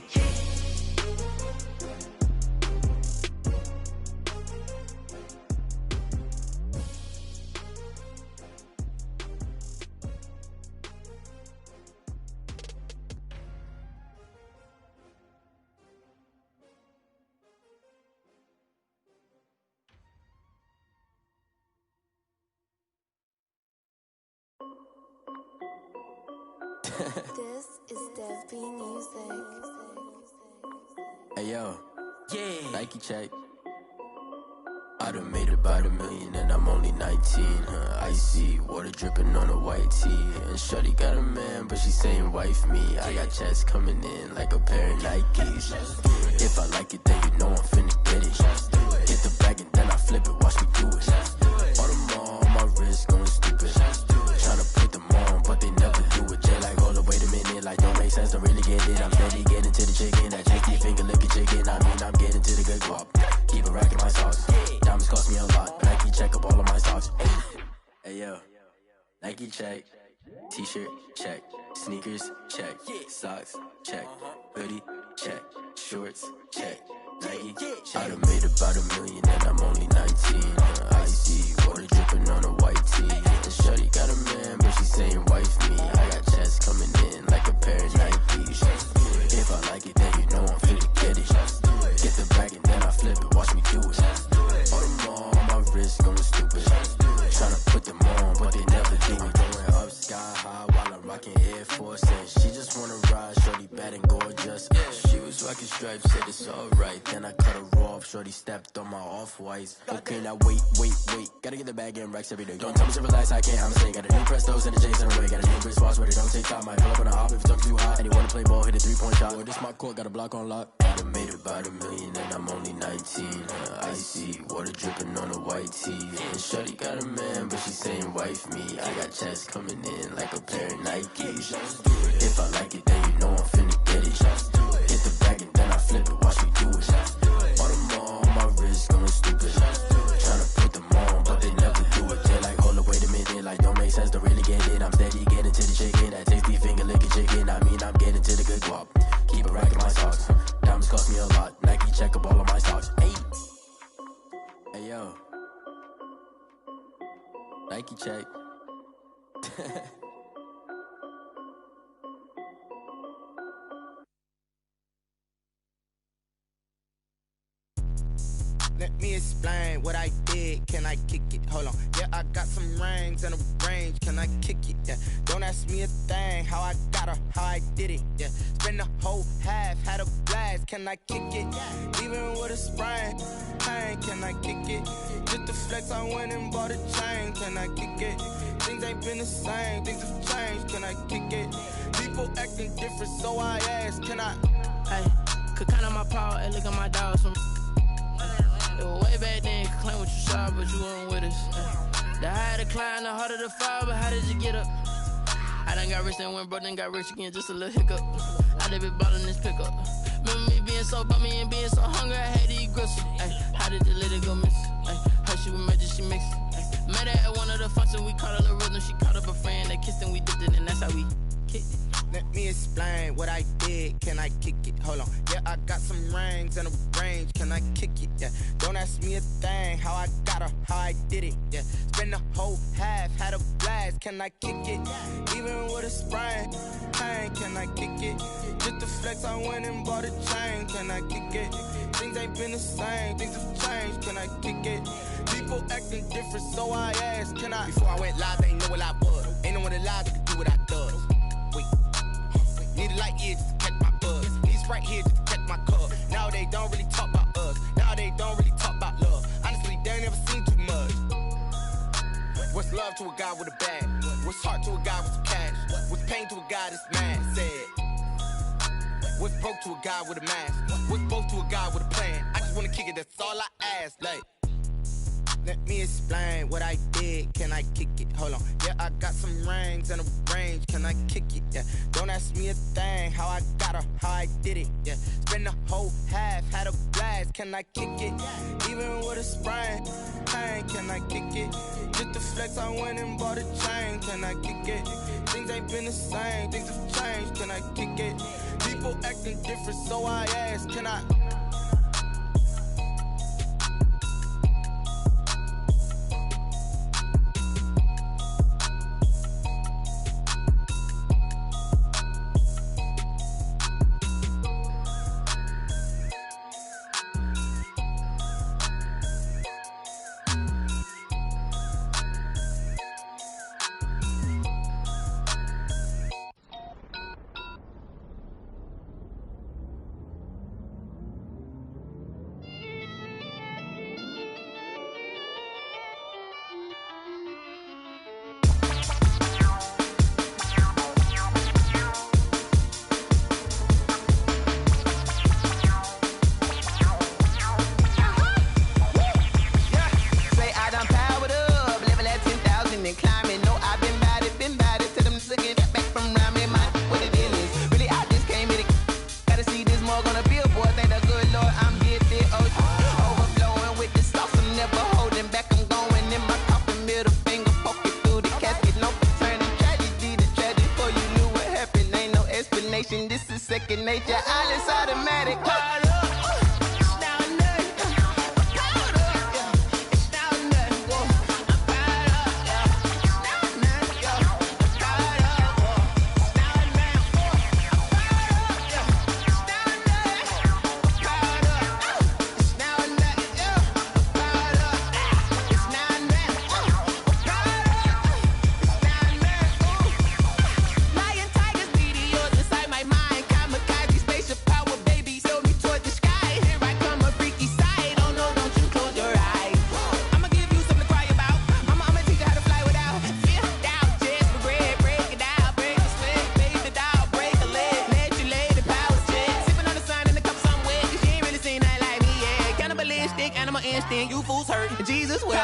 Speaker 8: This is Dev B Music.
Speaker 9: Hey yo,
Speaker 7: Yeah.
Speaker 9: Nike check. I done made about $1 million and I'm only 19. Icy water dripping on a white tee. And shorty got a man, but she saying wife me. I got checks coming in like a pair of Nikes. If I like it, then you know I'm finna get it. Get the bag and then I flip it, watch me do it. All them on my wrist going stupid. Tryna put them on, but they never do it. Jay like, hold up, wait a minute, like don't make sense, don't really get it. I'm steady getting to the chicken, that tasty finger licking chicken. I mean, I'm getting to the good guap. Keep it racking my socks. Diamonds cost me a lot. Nike check up all of my socks. Hey yo, Nike check. T-shirt check. Sneakers check. Socks check. Hoodie check. Shorts check. Nike. I done made about $1 million and I'm only 19. Icy water dripping on a white tee. And shorty got a man, but she saying wife me. I got checks coming in like a pair of Nikes. If I like it, then you know I'm finna get it. Get the bag and then I flip it, watch me do it. All them on my wrist going stupid. Tryna put them on, but they never do it. Going up sky high while I'm rocking Air Force. And she just wanna ride, shorty bad and gorgeous. She was rocking stripes, said it's alright. Then I cut her off, shorty stepped on my off-whites. Okay, now wait. Gotta get the bag and racks every day. Don't tell me to relax, I can't, I'm saying. Got a new Prestos and a J's in a way. Got a new wristwatch where they don't take time. Might pull up on a hop if it's talking too hot. And you wanna play ball, hit a 3-point shot. Well, this my court, got a block on lock. I done made about $1 million and I'm only 19. Icy water dripping on a white tee. And shorty got a man, but she saying wife me. I got checks coming in like a pair of Nikes. If I like it, then you know I'm finna get it. Hit the bag and then I flip it, watch me do it. All them on my wrist going stupid. Tryna put them on, but they never do it. They're like, hold up, wait a minute, like don't make sense, don't really get it. I'm steady getting to the chicken, that tasty finger licking chicken. I mean, I'm getting to the good guap. Keep it racking my socks. Diamonds cost me a lot. Nike check up all of my socks. Hey yo, Nike check.
Speaker 10: Let me explain what I did. Can I kick it? Hold on. Yeah, I got some rings and a range. Can I kick it? Yeah. Don't ask me a thing. How I got her, how I did it. Yeah. Spend the whole half, had a blast. Can I kick it? Even with a sprain. Pain, can I kick it? Just the flex, I went and bought a chain. Can I kick it? Things ain't been the same. Things have changed. Can I kick it? People acting different, so I ask. Can I?
Speaker 6: Hey, could count on my power and look at my dogs from. It was way back then, could claim what you saw, but you weren't with us. The higher the climb, the harder the fall, but how did you get up? I done got rich and went broke, then got rich again, just a little hiccup. I done been ballin' this pickup. Remember me being so bummy and being so hungry, I had to eat gristle. How did the lady go miss? How she was magic, she mixed. Met her at one of the functions, we caught her the rhythm, she caught up a friend, they kissed and we dipped it, and that's how we kicked it.
Speaker 10: Let me explain what I did. Can I kick it? Hold on. Yeah, I got some rings and a range. Can I kick it? Yeah. Don't ask me a thing. How I got her, how I did it. Yeah. Spend the whole half, had a blast. Can I kick it? Even with a sprain. Pain, can I kick it? Just the flex, I went and bought a chain. Can I kick it? Things ain't been the same. Things have changed. Can I kick it? People acting different, so I asked. Can I? Before I went live, they ain't know what I was. Ain't no one alive that could do what I does. Wait. Need a light here just to catch my buzz. Need Sprite here just to catch my cup. Now they don't really talk about us. Now they don't really talk about love. Honestly, they ain't never seen too much. What's love to a guy with a bag? What's heart to a guy with some cash? What's pain to a guy that's mad? Said. What's broke to a guy with a mask? What's both to a guy with a plan? I just wanna kick it, that's all I ask. Like. Let me explain what I did. Can I kick it? Hold on. Yeah, I got some rings and a range. Can I kick it? Yeah. Don't ask me a thing. How I got her, how I did it. Yeah. Spend the whole half, had a blast. can I kick it? Even with a sprain, pain, can I kick it? Just to flex, I went and bought a chain, can I kick it? Things ain't been the same, things have changed, can I kick it? People acting different, so I ask, can I? This is second nature, all is automatic. Animal instinct, you fools hurt. Jesus will.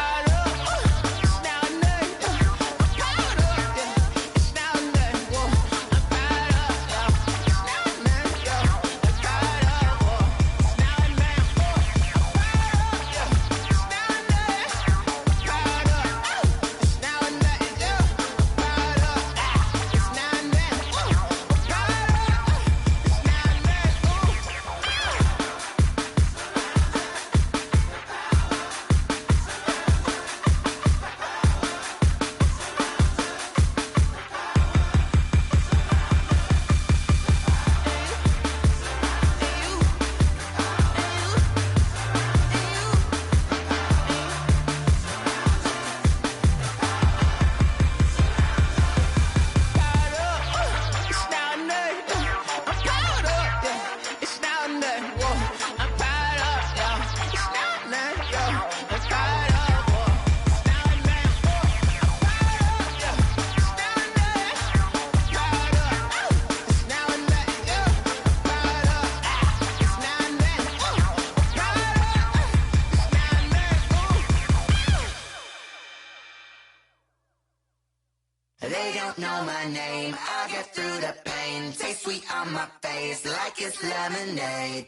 Speaker 10: They don't know my name, I get through the pain. Taste sweet on my face like it's lemonade.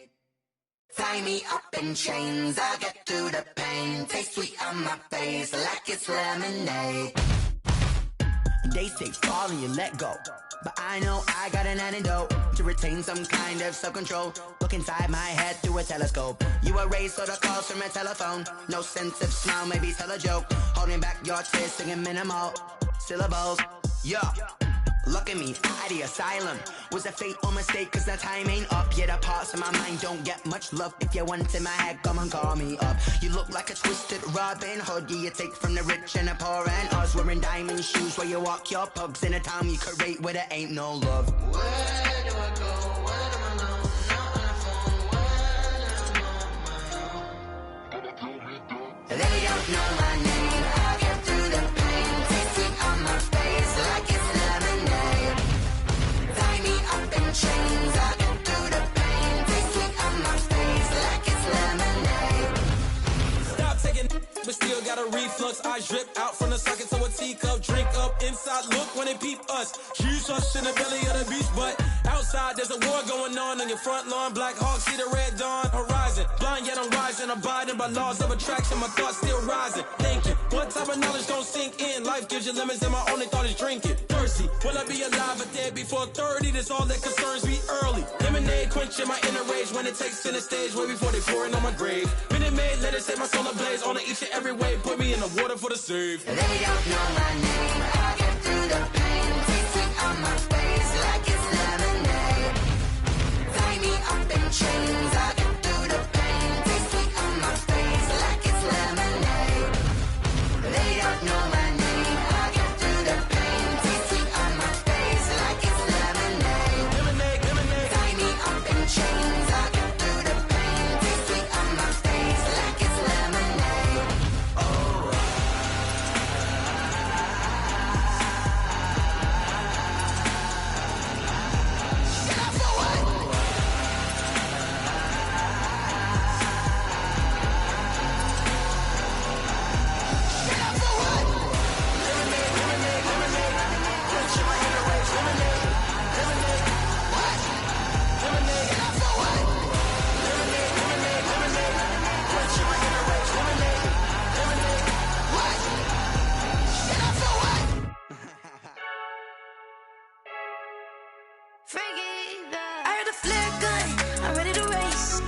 Speaker 10: Tie me up in chains, I get through the pain. Taste sweet on my face like it's lemonade. They say fall and you let go, but I know I got an antidote to retain some kind of self-control. Look inside my head through a telescope. You erase all the calls from a telephone. No sense of smile, maybe tell a joke. Holding back your tears, singing minimal syllables. Yeah, look at me, out the asylum. Was a fate or mistake, cause the time ain't up. Yet the parts of my mind don't get much love. If you want in my head, come and call me up. You look like a twisted Robin Hood. Yeah, you take from the rich and the poor and us. Wearing diamond shoes where you walk your pugs. In a town you create where there ain't no love. Where do I go? Where am I alone? Not on the phone. Where am I on my own? They don't know my name. I get through the pain. Taste sweet on my face like it's lemonade. Tie me up in chains. I get through the pain. Taste sweet on my face like it's lemonade. Stop taking
Speaker 11: but still got a reflux. Eyes drip out from the socket to a teacup. Drink up inside, look when they peep us. Jesus in the belly of the beast, but outside there's a war going on your front lawn. Black Hawk, see the red dawn horizon. Blind yet I'm rising, abiding by laws of attraction. My thoughts still rising. Thinking, what type of knowledge don't sink in? Life gives you lemons and my only thought is drinking. Thirsty, will I be alive or dead before 30? That's all that concerns me early. Lemonade quenching my inner rage when it takes center stage way before they pour it on my grave. Minute Maid, let it set my soul ablaze on each and every way. Put me in the water for the save.
Speaker 7: They don't know my name. I get through the pain. Tasting on my face like it's lemonade. Tie me up in chains. I get through the pain. Tasting on my face like it's lemonade. They don't know my name. I get through the pain. Tasting on my face like it's lemonade.
Speaker 11: Lemonade, lemonade.
Speaker 7: Tie me up in chains. I get through the pain. Tasting on my face like it's lemonade. Oh. Shut up for what? Shut up for what?
Speaker 11: Lemonade, lemonade, lemonade. Quenching my inner rage. Lemonade, lemonade.
Speaker 7: What?
Speaker 11: Lemonade,
Speaker 7: Shut up for what?
Speaker 11: lemonade, lemonade, lemonade. Quenching my inner rage. Lemonade, lemonade.
Speaker 7: What? Shut up for what? I heard the flare gun, I'm ready to race.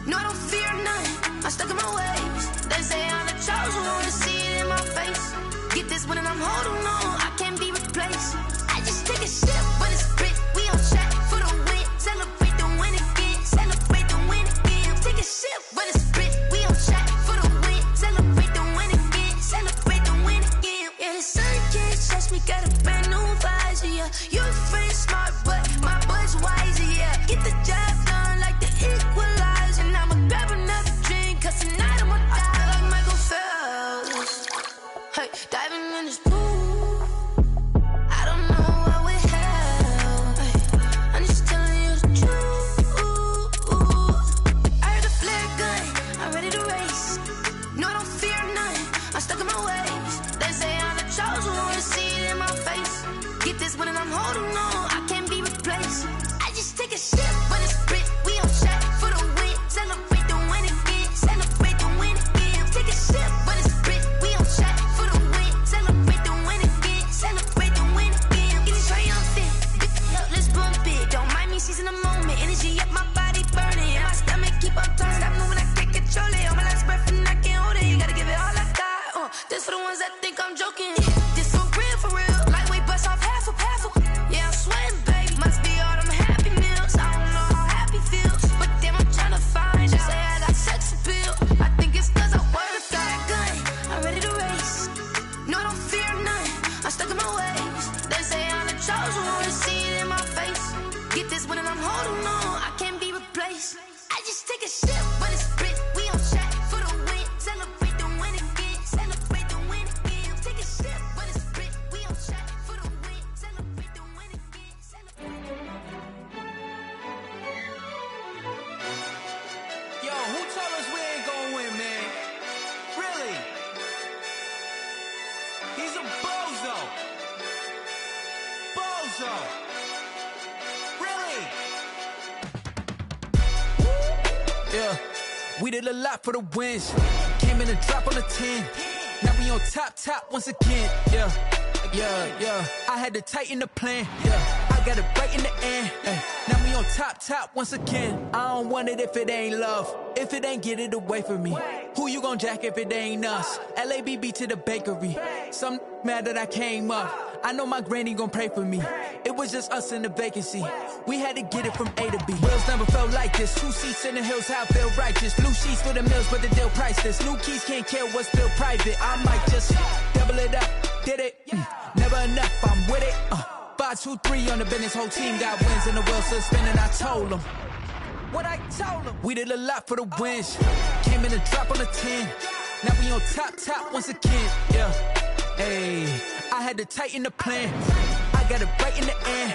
Speaker 7: No, I don't fear none, I'm stuck in my ways. They say I'm the chosen one, to see it in my face. Get this one and I'm holding on, I can't be replaced. I just take a sip, but it's spit, we on track for the win. Celebrate the win again, celebrate the win again. Take a sip, but it's spit, we on track for the win. Celebrate the win again, celebrate the win again. Yeah, the sun can't touch me, got a brand new visor, yeah. Your friend's smart, but my boy's wiser, yeah. Get the job done like the equalizer. And I'ma grab another drink, cause tonight I'ma die like Michael Phelps. Hey, diving in this pool, I don't know what we have. Hey, I'm just telling you the truth. I heard the flare gun, I'm ready to race. No, I don't fear none, I'm stuck in my ways. They say I'm the chosen one, to see it in my face. Get this one and I'm holding on, I can't be replaced. I just take a sip, but it's spit, we on track for the win. Celebrate the win again, celebrate the win again. Take a sip, but it's spit, we on track for the win. Celebrate the win again, celebrate the win again. Get it triumphant, let's bump it. Don't mind me seizing the moment, energy up my body burning. My stomach keep on turning, stop moving, I can't control it. On my last breath and I can't hold it. You gotta give it all I got. This for the ones that think I'm joking. This for real. Lightweight bust off half a. Yeah, I'm sweating, baby. Must be all them happy meals. I don't know how happy feels, but damn, I'm tryna find you. Say I got sex appeal. I think it's cause I work. Got a gun, I'm ready to race. No, I don't fear none, I'm stuck in my ways. They say I'm the chosen one, to see it in my face. Get this one and I'm holding on, I can't be replaced. I just take a sip, but it's spit, we on track for the win. Celebrate the win again, celebrate the win again. Take a sip, but it's spit, we on track for the win. Celebrate the win again,
Speaker 11: Yo, who told us we ain't gonna win, man? Really? He's a bozo. Bozo. Really? Yeah, we did a lot for the wins. Came in a drop on the 10. Now we on top once again. Yeah. I had to tighten the plan. Yeah, I got it right in the end. Now we on top once again. I don't want it if it ain't love. If it ain't, get it away from me. Who you gon' jack if it ain't us? LABB to the bakery. Some mad that I came up. I know my granny gon' pray for me. It was just us in the vacancy. We had to get it from A to B. Wheels never felt like this. 2 seats in the hills, how I feel righteous. Blue sheets for the mills, but the deal priceless. New keys can't care what's still private. I might just double it up. Did it? Never enough, I'm with it. 5, 2, 3 on the business. Whole team got wins and the wheels still spinning. I told them what I told them. We did a lot for the wins. Came in a drop on the 10. Now we on top once again. Yeah. Hey, I had to tighten the plan. I got it right in the end.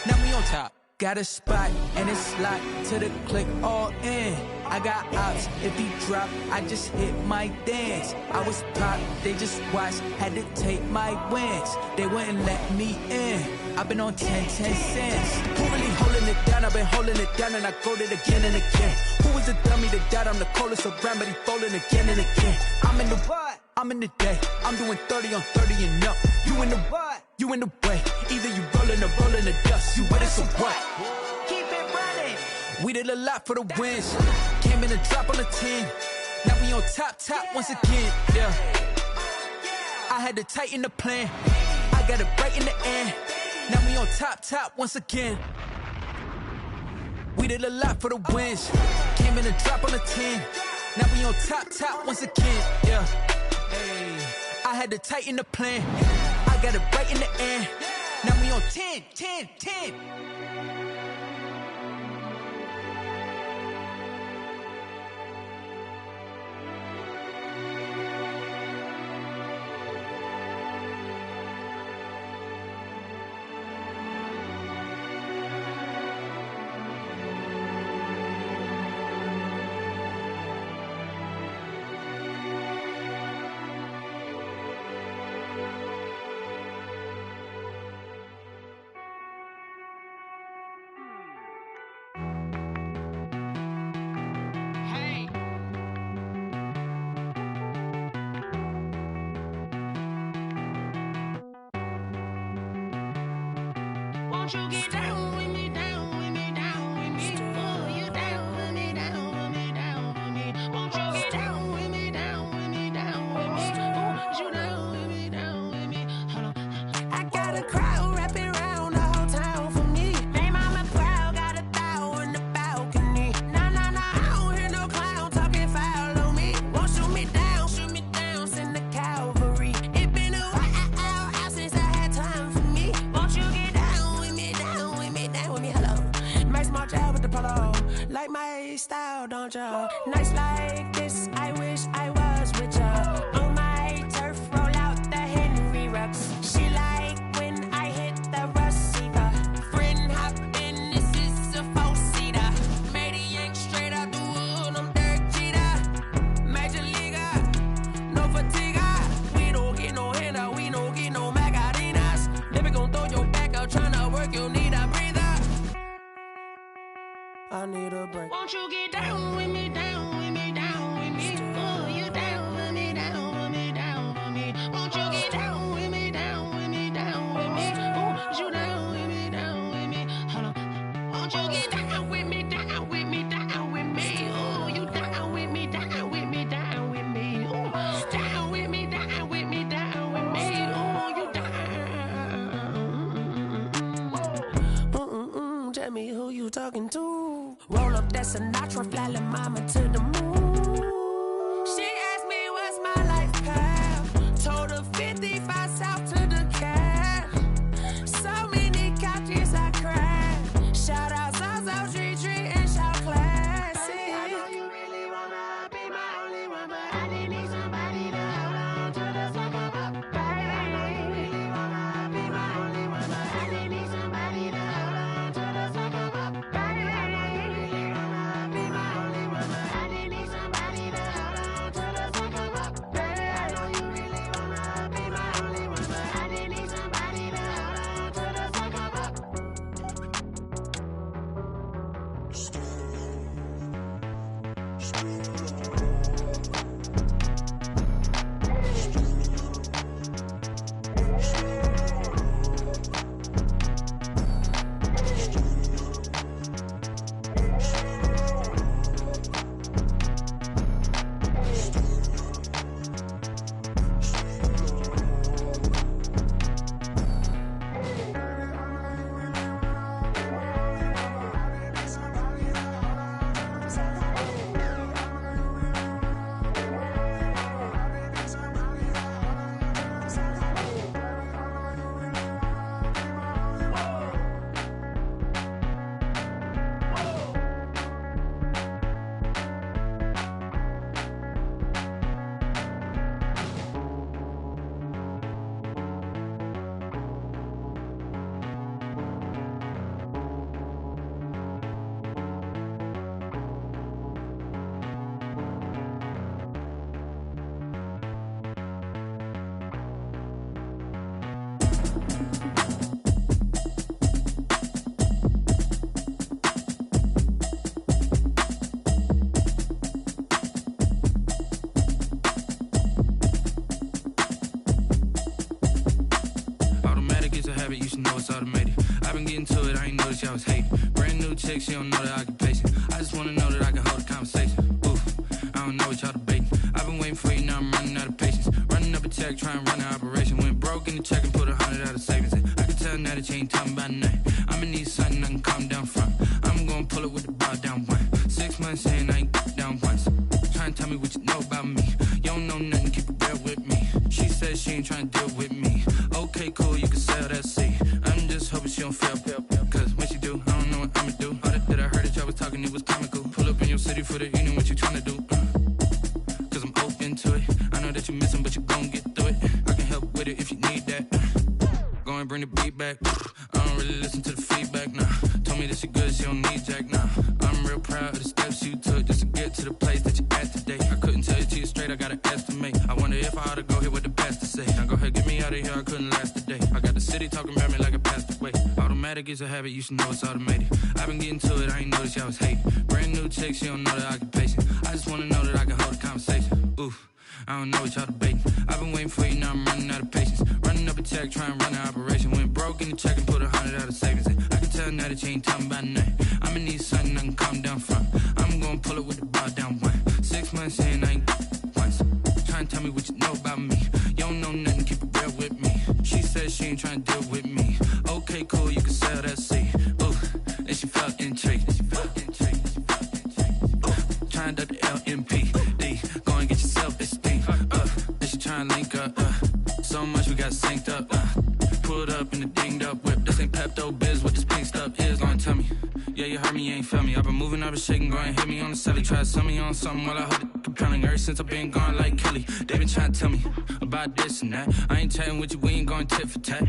Speaker 11: Now we on top. Got a spot and it's locked to the click all in. I got ops, if he drop, I just hit my dance. I was top, they just watched, had to take my wins. They wouldn't let me in. I've been on 10 cents. Who really holding it down? I've been holding it down and I go it again and again. Who was the dummy that died? I'm the coldest around, but he falling again and again. I'm in the what? I'm in the day. I'm doing 30 on 30 and up. You in the what? You in the way. Either you rolling or rolling the dust. You with it, so what? Keep it running. We did a lot for the wins. Came in a drop on the 10. Now we on top once again. Yeah. I had to tighten the plan. I got it right in the end. Now we on top once again. We did a lot for the wins. Came in a drop on the 10. Now we on top once again. Yeah. Hey. I had to tighten the plan. I got it right in the end. Now we on 10.
Speaker 6: Won't you get down with me, down with me, down with me? Oh, you down with me, down with me, down with me. Won't you get down with me, down with me, down with me? Oh, you down with me, down with me? Hold on. I got a crowd wrapping around the whole town for me. Hey, mama proud, got a thou in the balcony. Nah, I don't hear no clown talking foul on me. Won't shoot me down, send the cavalry. It been a while since I had time for me. Won't you get down with me, down with me, down with me? Hello. Max March out with the polo. Like my style, don't ya? Nights like this, I wish I was with ya. On my turf, roll out the Henry Rux. She like when I hit the receiver. Friend hop in, this is a four-seater. Made a yank straight out the wood, I'm Derek Jeter. Major leaguer, no fatigue. We don't get no handout, we don't get no Macarinas. Never gon' throw your back out, tryna work, you'll need a breather. I need a break. Won't you get down with me, down with me, down with me? Oh, you down with me, down with me, down with me? Won't you get down with me, down with me, down with me? Oh, you down with me, down with me? Hold on. Won't you get down with me, down with me, down with me? Oh, you down with me, down with me, down with me? Oh, down with me, down with me, down with me? Oh, you down. Tell me who you talking to. Roll up that Sinatra, fly la mama to the moon. She asked me what's my life path. Told her 55 south to the cat. So many couches I cried. Shout out South Tree and shout classy. I know you really wanna be my only one, but I didn't need somebody to hold on to the sucker up. Baby, I know you really wanna be my only one, but I didn't need somebody to hold on to the sucker up. Baby, I know you really wanna be my only one, but I didn't need somebody to hold on to the sucker up. Baby, I know you really wanna be my only one, but I didn't need somebody to hold on to the sucker up.
Speaker 11: it's automated. I've been getting to it, I ain't noticed y'all was hating. Brand new chick, she don't know the occupation. I just wanna know that I can hold a conversation. Oof, I don't know what y'all debating. I've been waiting for you, now I'm running out of patience. Running up a check, trying to run an operation. Went broke in the check and put 100 out of savings in. I can tell now that you ain't talking about nothing. I'ma need something I can calm down from. I'm gonna pull it with the bar down one. 6 months in, I ain't down once. Trying to tell me what you know about me. You don't know nothing, keep it real with me. She says she ain't trying to deal with me. Okay, cool, you can sell that seat. I'm just hoping she don't fail. Cause when she do, I don't know what I'ma do. All that I heard that y'all was talking, it was comical. Pull up in your city for the evening, what you trying to do? Cause I'm open to it. I know that you missing, but you gon' get through it. I can help with it if you need that. Go and bring the beat back. I don't really listen to the feedback, nah. Told me that she good, she don't need jack, nah. I'm real proud of the steps you took just to get to the place that you at today. I couldn't tell you to you straight, I gotta estimate. I wonder if I ought to go here with the best to say. Now go ahead, get me out of here, I couldn't last a day. I got the city talking about me like I passed away. Automatic is a habit, you should know it's automated. I've been getting to it, I ain't noticed y'all was hating. Brand new chick, she don't know the occupation. I just wanna know that I can hold a conversation. Oof, I don't know what y'all debating. I've been waiting for you, now I'm running out of patience. Running up a check, trying to run an operation. Went broke in the check and put 100 out of savings in. I can tell now that you ain't talking about nothing. I'ma need something I can calm down from. I'm gonna pull it with the bar down one. 6 months in, I ain't once. Trying to tell me what you know about me. You don't know nothing, keep it real with me. She says she ain't trying to deal with me. Okay, cool, you can sell that seat. Ooh, and she felt intrigued. Trying to duck the LMP. Go and get your self-esteem. And she trying to link up. So much we got synced up. Pulled up in the dinged up whip. This ain't Pepto Biz, what this pink stuff is. Long tell me. Yeah, you heard me, you ain't felt me. I've been moving, I've been shaking, go and hit me on the celly. Try to sell me on something while I hold it compelling. Ever since I've been gone like Kelly, they been trying to tell me about this and that. I ain't chatting with you, we ain't going tit for tat.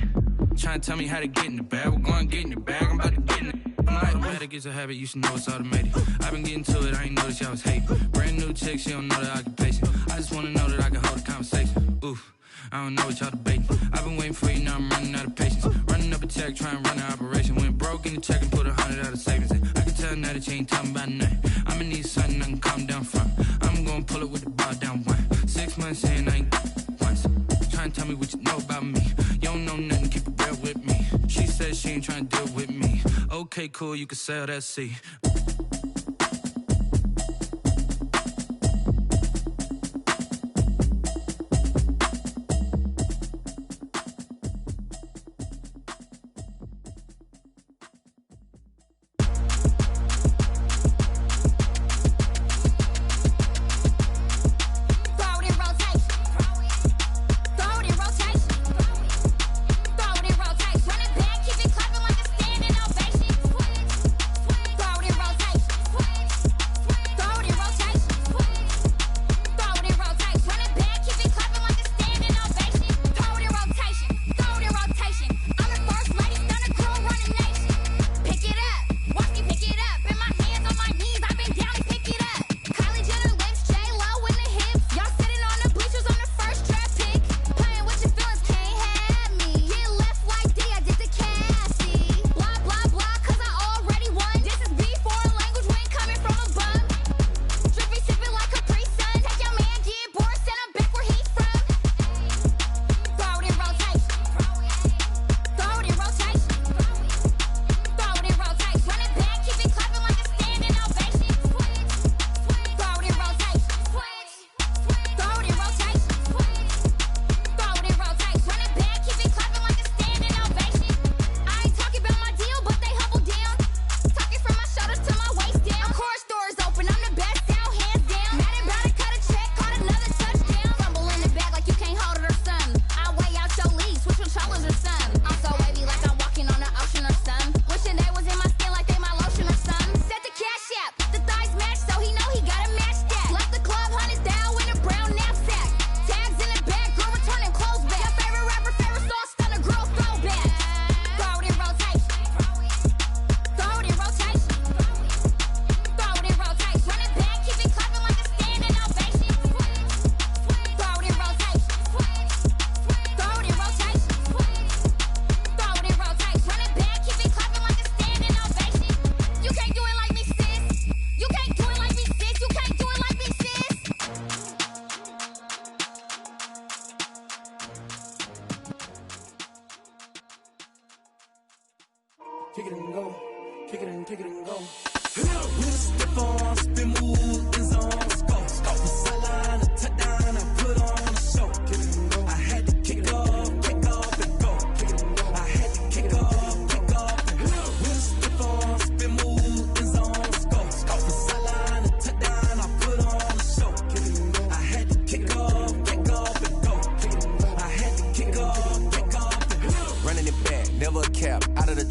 Speaker 11: Trying to tell me how to get in the bag. We're going to get in the bag, I'm about to get in it. Automatic is a habit, you should know it's automated. I've been getting to it, I ain't noticed y'all was hating. Brand new chick, she don't know the occupation. I just wanna know that I can hold a conversation. Oof, I don't know what y'all debating. I've been waiting for you, now I'm running out of patience. Running up a check, trying to run an operation. Went broke in the check and put 100 out of savings in. I can tell now that you ain't talking about nothing. I'ma need something I can calm down from. I'm gonna pull it with the bar down one. 6 months in, I ain't once. Trying to tell me what you know about me. You don't know nothing, keep it real with me. She says she ain't trying to deal with me. Okay, cool, you can sell that seat.
Speaker 12: Rotation.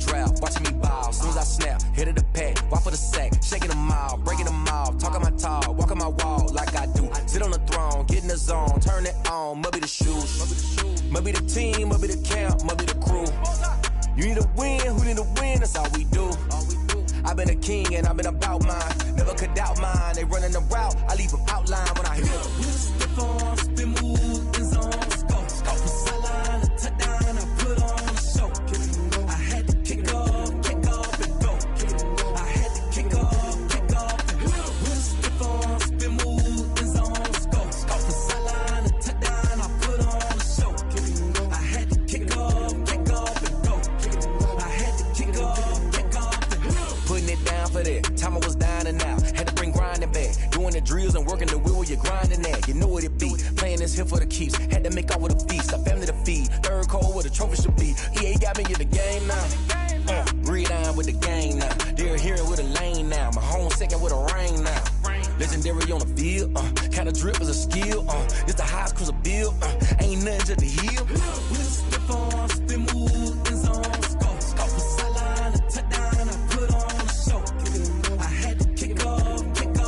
Speaker 12: drought, watching me ball. Soon as I snap, hit of the pack, walk for the sack, shaking them all, breaking them off, talking my tall, walking my wall like I do. Sit on the throne, get in the zone, turn it on, must be the shoes, must be the team, must be the camp, must be the crew. You need a win, who need a win, that's all we do. I've been a king and I've been about mine, never could doubt mine. They running the route, I leave them outline when I hit them.
Speaker 13: Stiff on, spin move, in zone, scope. From sideline to touchdown, I put on a show. I had to kick off and go. I had to kick off and go. Stiff on, spin move, in zone, scope. From sideline to touchdown, I put on a show. I had to kick off and go. I had to kick off and go.
Speaker 12: Putting it down for that, time I was down and out. Had to bring grinding back, doing the drills and working the wheel where you're grinding at. You know what it be, playing this here for the keeps. Had to make out with a feast, a family to feed. Third cold where the trophy should be. EA got me in the game now. Read on with the game now. They're hearing with a lane now. My home second with a rain now. Legendary on the field, kinda drip is a skill. It's the highest cruiser bill, ain't nothing to the hill.
Speaker 13: Stiff on, spin move, in zone, scope. From sideline to touchdown, I put on a show. I had to kick off and go.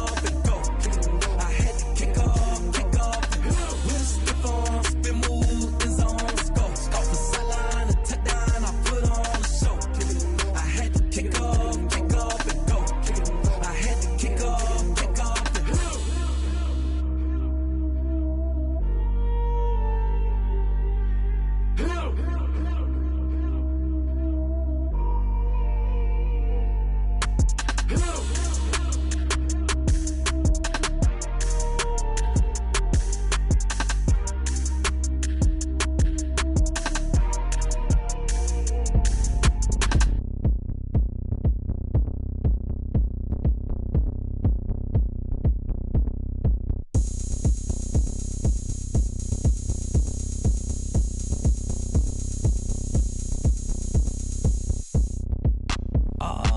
Speaker 13: I had to kick off and go. Stiff on, spin move, in zone, scope. From sideline to touchdown, I put on a show. I had to kick off and go. I had to kick off and go.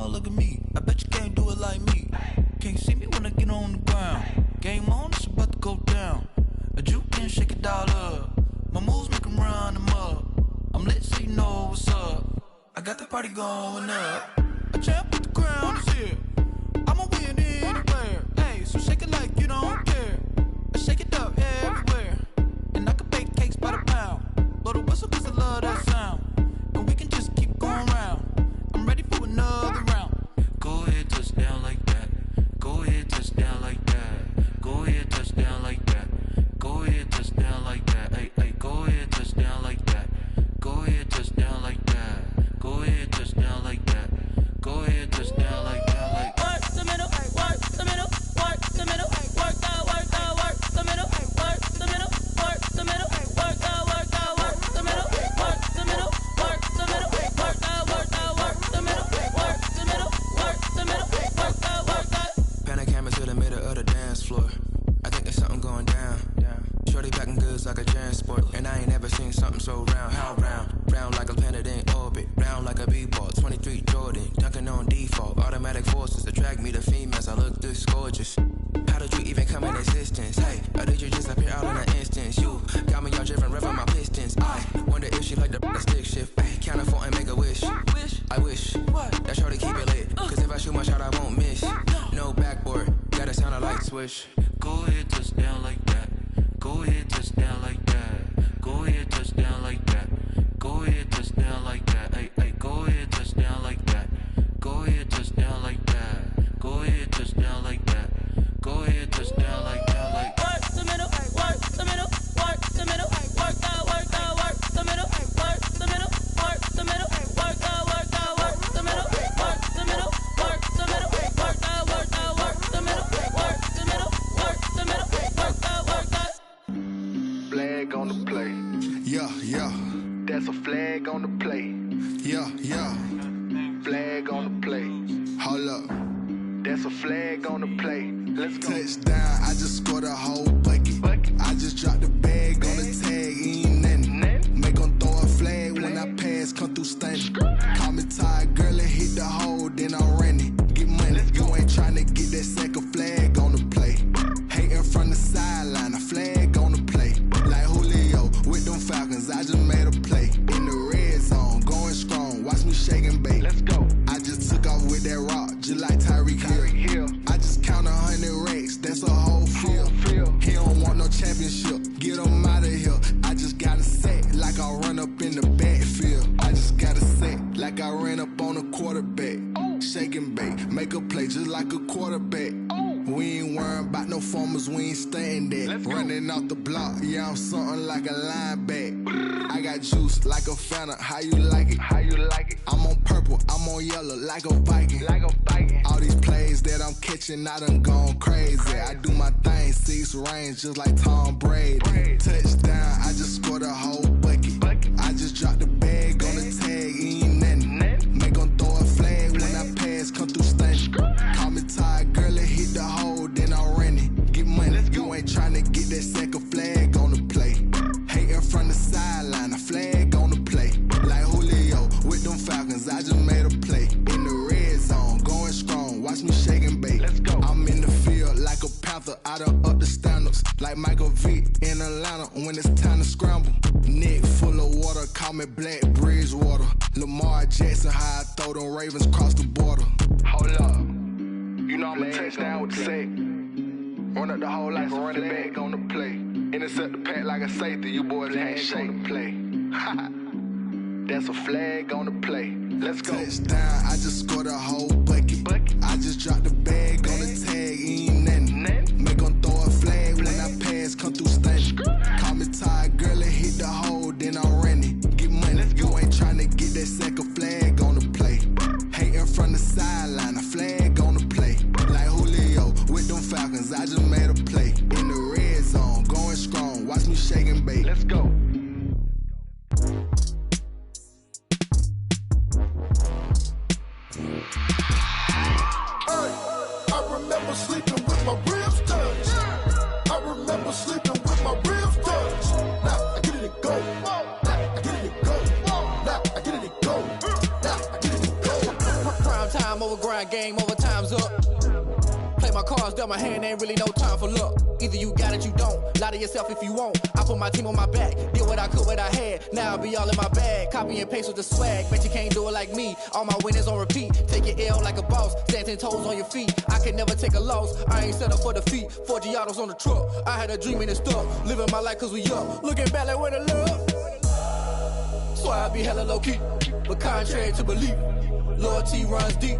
Speaker 11: Look at me, I bet you can't do it like me. Can't see me when I get on the ground. Game on, it's about to go down. A juke and shake it all up. My moves make them run them up. I'm lit so you know what's up. I got the party going up. A champ with the crown is here. I'ma win anywhere. Hey, so shake it like you don't care. I shake it up everywhere. And I can bake cakes by the pound. Blow the whistle cause I love that sound. And we can just keep going round. I'm ready for another round. Go ahead, touch down like that. Go ahead, touch down like that. Go ahead, touch down like that. Go ahead, touch down like that. Hey, hey, go ahead, touch down like that. Go ahead, touch down like that. Go ahead, touch down like that. Go ahead, touch down like that. Like work the middle, work the middle, work the middle, work the middle, work the middle, work the middle, work the middle, work the middle, work the middle, work the middle, work the middle, work the middle, work the middle, work the.
Speaker 14: Pan a camera to the middle of the dance floor. I think there's something going down. Shorty packing goods like a transport, and I ain't never seen something so round. How round? Round like a planet in orbit, round like a b-ball. 23 Jordan, dunking on default. Automatic forces attract me to females. I look this gorgeous. How did you even come in existence? Hey, or did you just appear out in an instance? You got me all driven, revving my pistons. I wonder if she like the stick shift. Ay, count it 4 and make a wish. I wish that shorty keep it lit. Cause if I shoot my shot, I won't miss. No backboard, gotta sound a light switch. Go ahead, touch down like that. Go ahead, touch down like that. Go ahead, touch down like that. Go ahead, touch down like that. Hey, hey, go ahead, touch down like that. Go ahead, touch down like that. Go ahead, touch down like that. Go ahead, touch down like that. Like work the middle, work the middle, work the middle, work the middle, work the middle, work the middle, work the middle, work the middle, work the middle, work the middle, work the middle, work the middle, work the middle, work the.
Speaker 15: Flag on the play.
Speaker 14: Yeah, yeah.
Speaker 15: That's a flag on the play.
Speaker 14: Yeah, yeah.
Speaker 15: Flag on the play.
Speaker 14: Hold up.
Speaker 15: That's a flag on the play. Let's go.
Speaker 14: Touchdown, I just scored a whole bucket. I just dropped the bag on the tag, ain't nothing. Make 'em throw a flag when I pass, come through stunning. Call me tired, girl, and hit the hole, then I'm running. Get money, you ain't tryna get that second flag on the play. Hating from the sideline, a flag on the play. Like Julio with them Falcons, I just made a play. In the red zone, going strong, watch me shake
Speaker 15: cause we ain't staying there. Running off the block, yeah, I'm something like a linebacker. I got juice like a Fanta, how you like it? How you like it? I'm on purple, I'm on yellow, like a Viking. Like a Viking. All these plays that I'm catching, I done gone crazy. I do my thing, 6 range, just like Tom Brady. Touchdown, I just scored a whole bucket. I just dropped the bag on the tag, ain't nothing. Make 'em throw a flag when I pass, come through stunning. Call me tired, girl, it hit the hole, then I ran it. Get money, you ain't tryna get that second flag on the play. Hating from the sideline, a flag on the play. Like Julio with them Falcons, I just made a play. In the red zone, going strong, watch me shake and bake. I'm in the field like a Panther, I done up the standards. Like Michael Vick in Atlanta when it's time to scramble. Neck full of water, call me Black Bridgewater. Lamar Jackson, how I throw them Ravens cross the border. Hold up, you know I'm a touchdown with the sack. Run up the whole like a running back on the play. Intercept the pack like a safety, you boys can't shake the play. That's a flag on the play. Let's go. Touchdown, I just scored a whole bucket. I just dropped the bag on the tag, ain't nothing. Make 'em throw a flag when I pass, come through stunning. Call me tired, girl, it hit the hole, then I ran it. Get money, you ain't tryna get that second flag on the play. Hating from the sideline, a flag on the play. Like Julio with them Falcons, I just made a play. In the red zone, going strong, watch me shake and bake. Let's go.
Speaker 16: I remember sleeping with my ribs touched. I remember sleeping with my ribs touched. Now I get it and go. Now I get it and go. Now I get it and go. Now I get it and go.
Speaker 11: Prime time over grind game, overtime's up. Play my cards, dealt my hand, ain't really no time for luck. Either you got it, you don't. Lie to yourself if you won't. I put my team on my back, did what I could, what I had. Now I'll be all in my bag. Copy and paste with the swag. Bet you can't do it like me. All my winners on repeat. Take your L like a boss. Stand 10 toes on your feet. I can never take a loss. I ain't set up for defeat. 4 Giottos on the truck. I had a dream and it stuck. Living my life cause we up. Looking back like where the love. So I be hella low key. But contrary to belief, loyalty runs deep.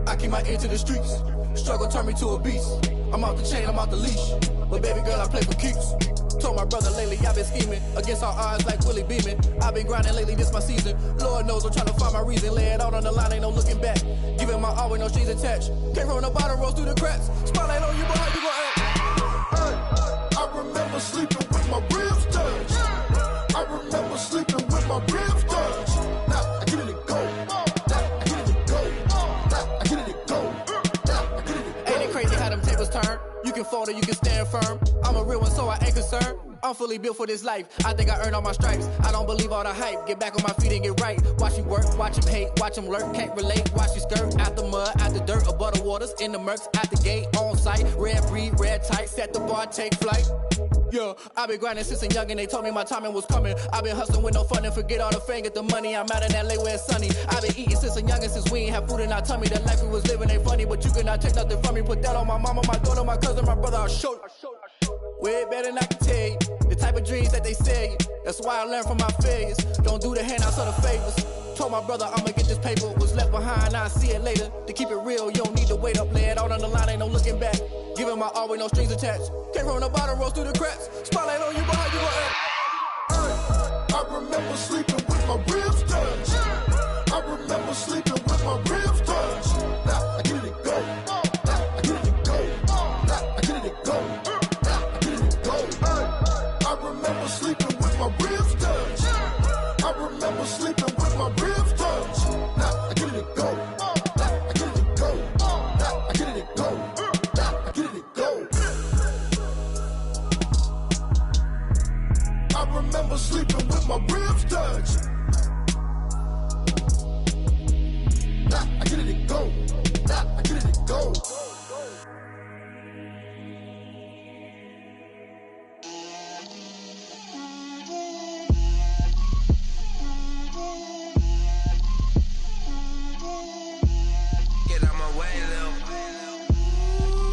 Speaker 11: I keep my ear to the streets. Struggle turned me to a beast. I'm off the chain, I'm off the leash. But baby girl, I play for keeps. Told my brother lately, I've been scheming. Against all odds like Willie Beeman. I've been grinding lately, this my season. Lord knows I'm trying to find my reason. Lay it out on the line, ain't no looking back. Giving my all with no strings attached. Came from the bottom, rose through the cracks. Spotlight on you, but how you gon' act?
Speaker 16: I remember sleeping with my ribs touched. I remember sleeping with my ribs touched. Now I get it and go. Now I get it and go. Now I get it and go. Now I get it and go.
Speaker 11: Ain't it crazy how them tables turn? You can fold or you can stand firm. I'm a real one, so I ain't concerned. I'm fully built for this life. I think I earned all my stripes. I don't believe all the hype. Get back on my feet and get right. Watch you work, watch him hate, watch him lurk. Can't relate, watch you skirt. Out the mud, out the dirt, above the waters, in the murks, out the gate, on site. Red breed, red tight, set the bar, take flight. Yeah, I've been grinding since a young and they told me my timing was coming. I've been hustling with no fun and forget all the fame, get the money. I'm out in LA where it's sunny. I've been eating since a young and since we ain't have food in our tummy. The life we was living ain't funny, but you cannot take nothing from me. Put that on my mama, my daughter, my cousin, my brother, I'll show you. Way better than I can tell you. The type of dreams that they sell you. That's why I learned from my failures. Don't do the handouts or the favors. Told my brother I'ma get this paper. Was left behind, I'll see it later. To keep it real, you don't need to wait up. Lay it out on the line, ain't no looking back. Giving my all with no strings attached. Came from the bottom, rose through the cracks. Spotlight on you, but how you gon' act?
Speaker 16: I remember sleeping with my ribs touched. I remember sleeping with my ribs touched. Now I get it and go. Now I get it and go. Now I get it and go. Now I get it and go. I remember sleeping with my ribs touched. I remember sleeping with my ribs touched. Now I get it and go. Now I get it and go. Now I get it and go. Now I get it and go. I remember sleeping with my ribs touched. Now I get it and go. Now I get it and go.
Speaker 14: Get out my way, Lil.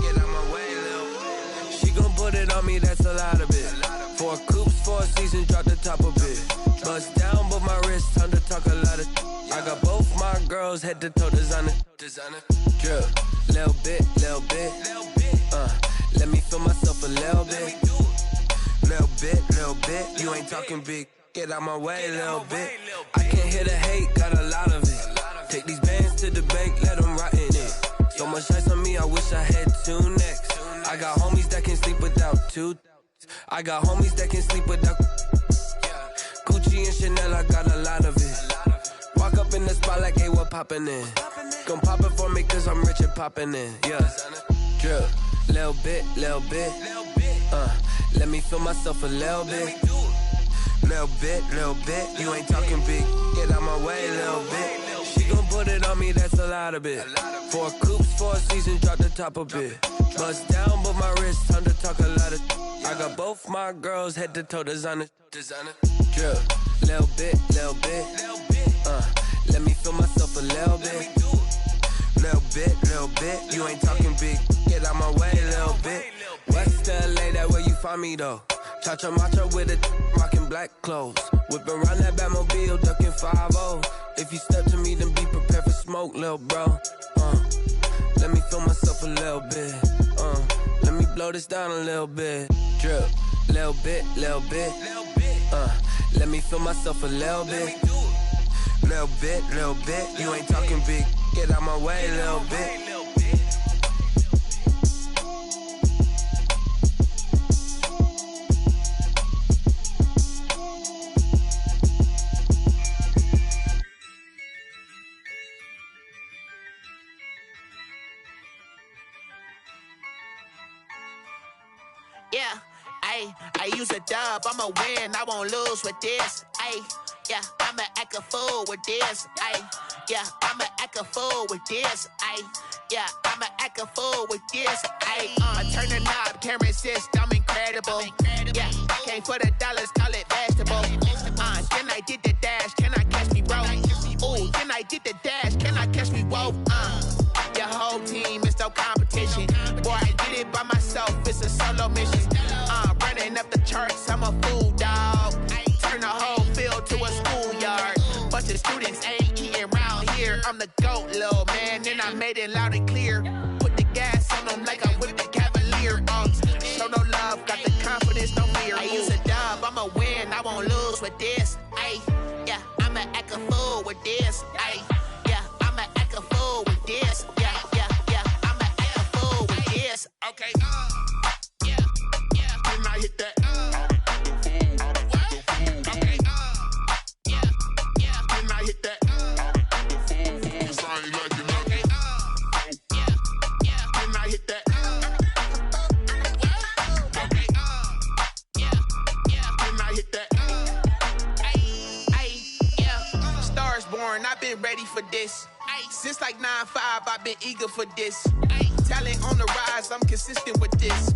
Speaker 14: Get out my way, Lil. She gon' put it on me, that's a lot of it. 4 coops, 4 seasons, drop the top of it. Bust down, but my wrist, time to talk a lot of. I got both my girls head to toe designer. Drip, little bit. Let me feel myself a little bit. Little bit. You ain't talking big. Get out my way, little bit. I can't hear the hate, got a lot of it. Take these bands to the bank, let them rot in it. So much ice on me, I wish I had 2 necks. I got homies that can sleep without 2. I got homies that can sleep without Gucci and Chanel, I got a lot of it. Walk up in the spot like, hey, what poppin' in? Gon' pop it for me cause I'm rich and poppin' in, yeah. Drip, little bit. Let me feel myself a little bit. Little bit. You ain't talking big. Get out my way, little bit. She gon' put it on me, that's a lot of it. 4 coupes, 4 seasons, drop the top a bit. Bust down, but my wrist, time to talk a lot of. I got both my girls head to toe designer. Drip, little bit. Let me feel myself a little bit. Little bit. You ain't talking big. Get out my way, little bit. West LA, that where you find me though. Cha-cha matcha with it, rockin' black clothes. Whippin' around that Batmobile, duckin' 5-0. If you step to me, then be prepared for smoke, lil' bro. Let me feel myself a little bit. Let me blow this down a little bit. Drip, little bit. Let me feel myself a little bit. Little bit. You ain't talking big. Get out my way, little bit.
Speaker 17: Yeah, I use a dub, I'ma win, I won't lose with this. Yeah, I'ma act a fool with this. Yeah, I'ma act a fool with this. Yeah, I'ma act a fool with this. I turn the knob, camera assist, I'm incredible. Yeah, came for the dollars, call it vegetable. Then I did the dash, can I catch me, bro? Ooh, then I did the dash, can I catch me, whoa? Your whole team is no competition. Boy, I did it by myself, it's a solo mission. Running up the charts, I'm a fool, dog. Turn the whole field to a schoolyard. Bunch of students ain't eating round here. I'm the GOAT, little man, and I made it loud and clear. Put the gas on them like I whipped the Cavalier. Show no love, got the confidence, no fear. I use a dub, I'ma win, I won't lose with this. Yeah, I'ma act a fool with this. Yeah, I'ma act a fool with this. Yeah, I'ma act a fool with this. Okay, yeah, when I hit that. Okay, yeah, when I hit that. Cause I ain't like it. Okay, yeah, when I hit that. Okay, yeah, when I hit that. Yeah, Stars born, I've been ready for this. Since like 9-5, I've been eager for this. Talent on the rise, I'm consistent with this.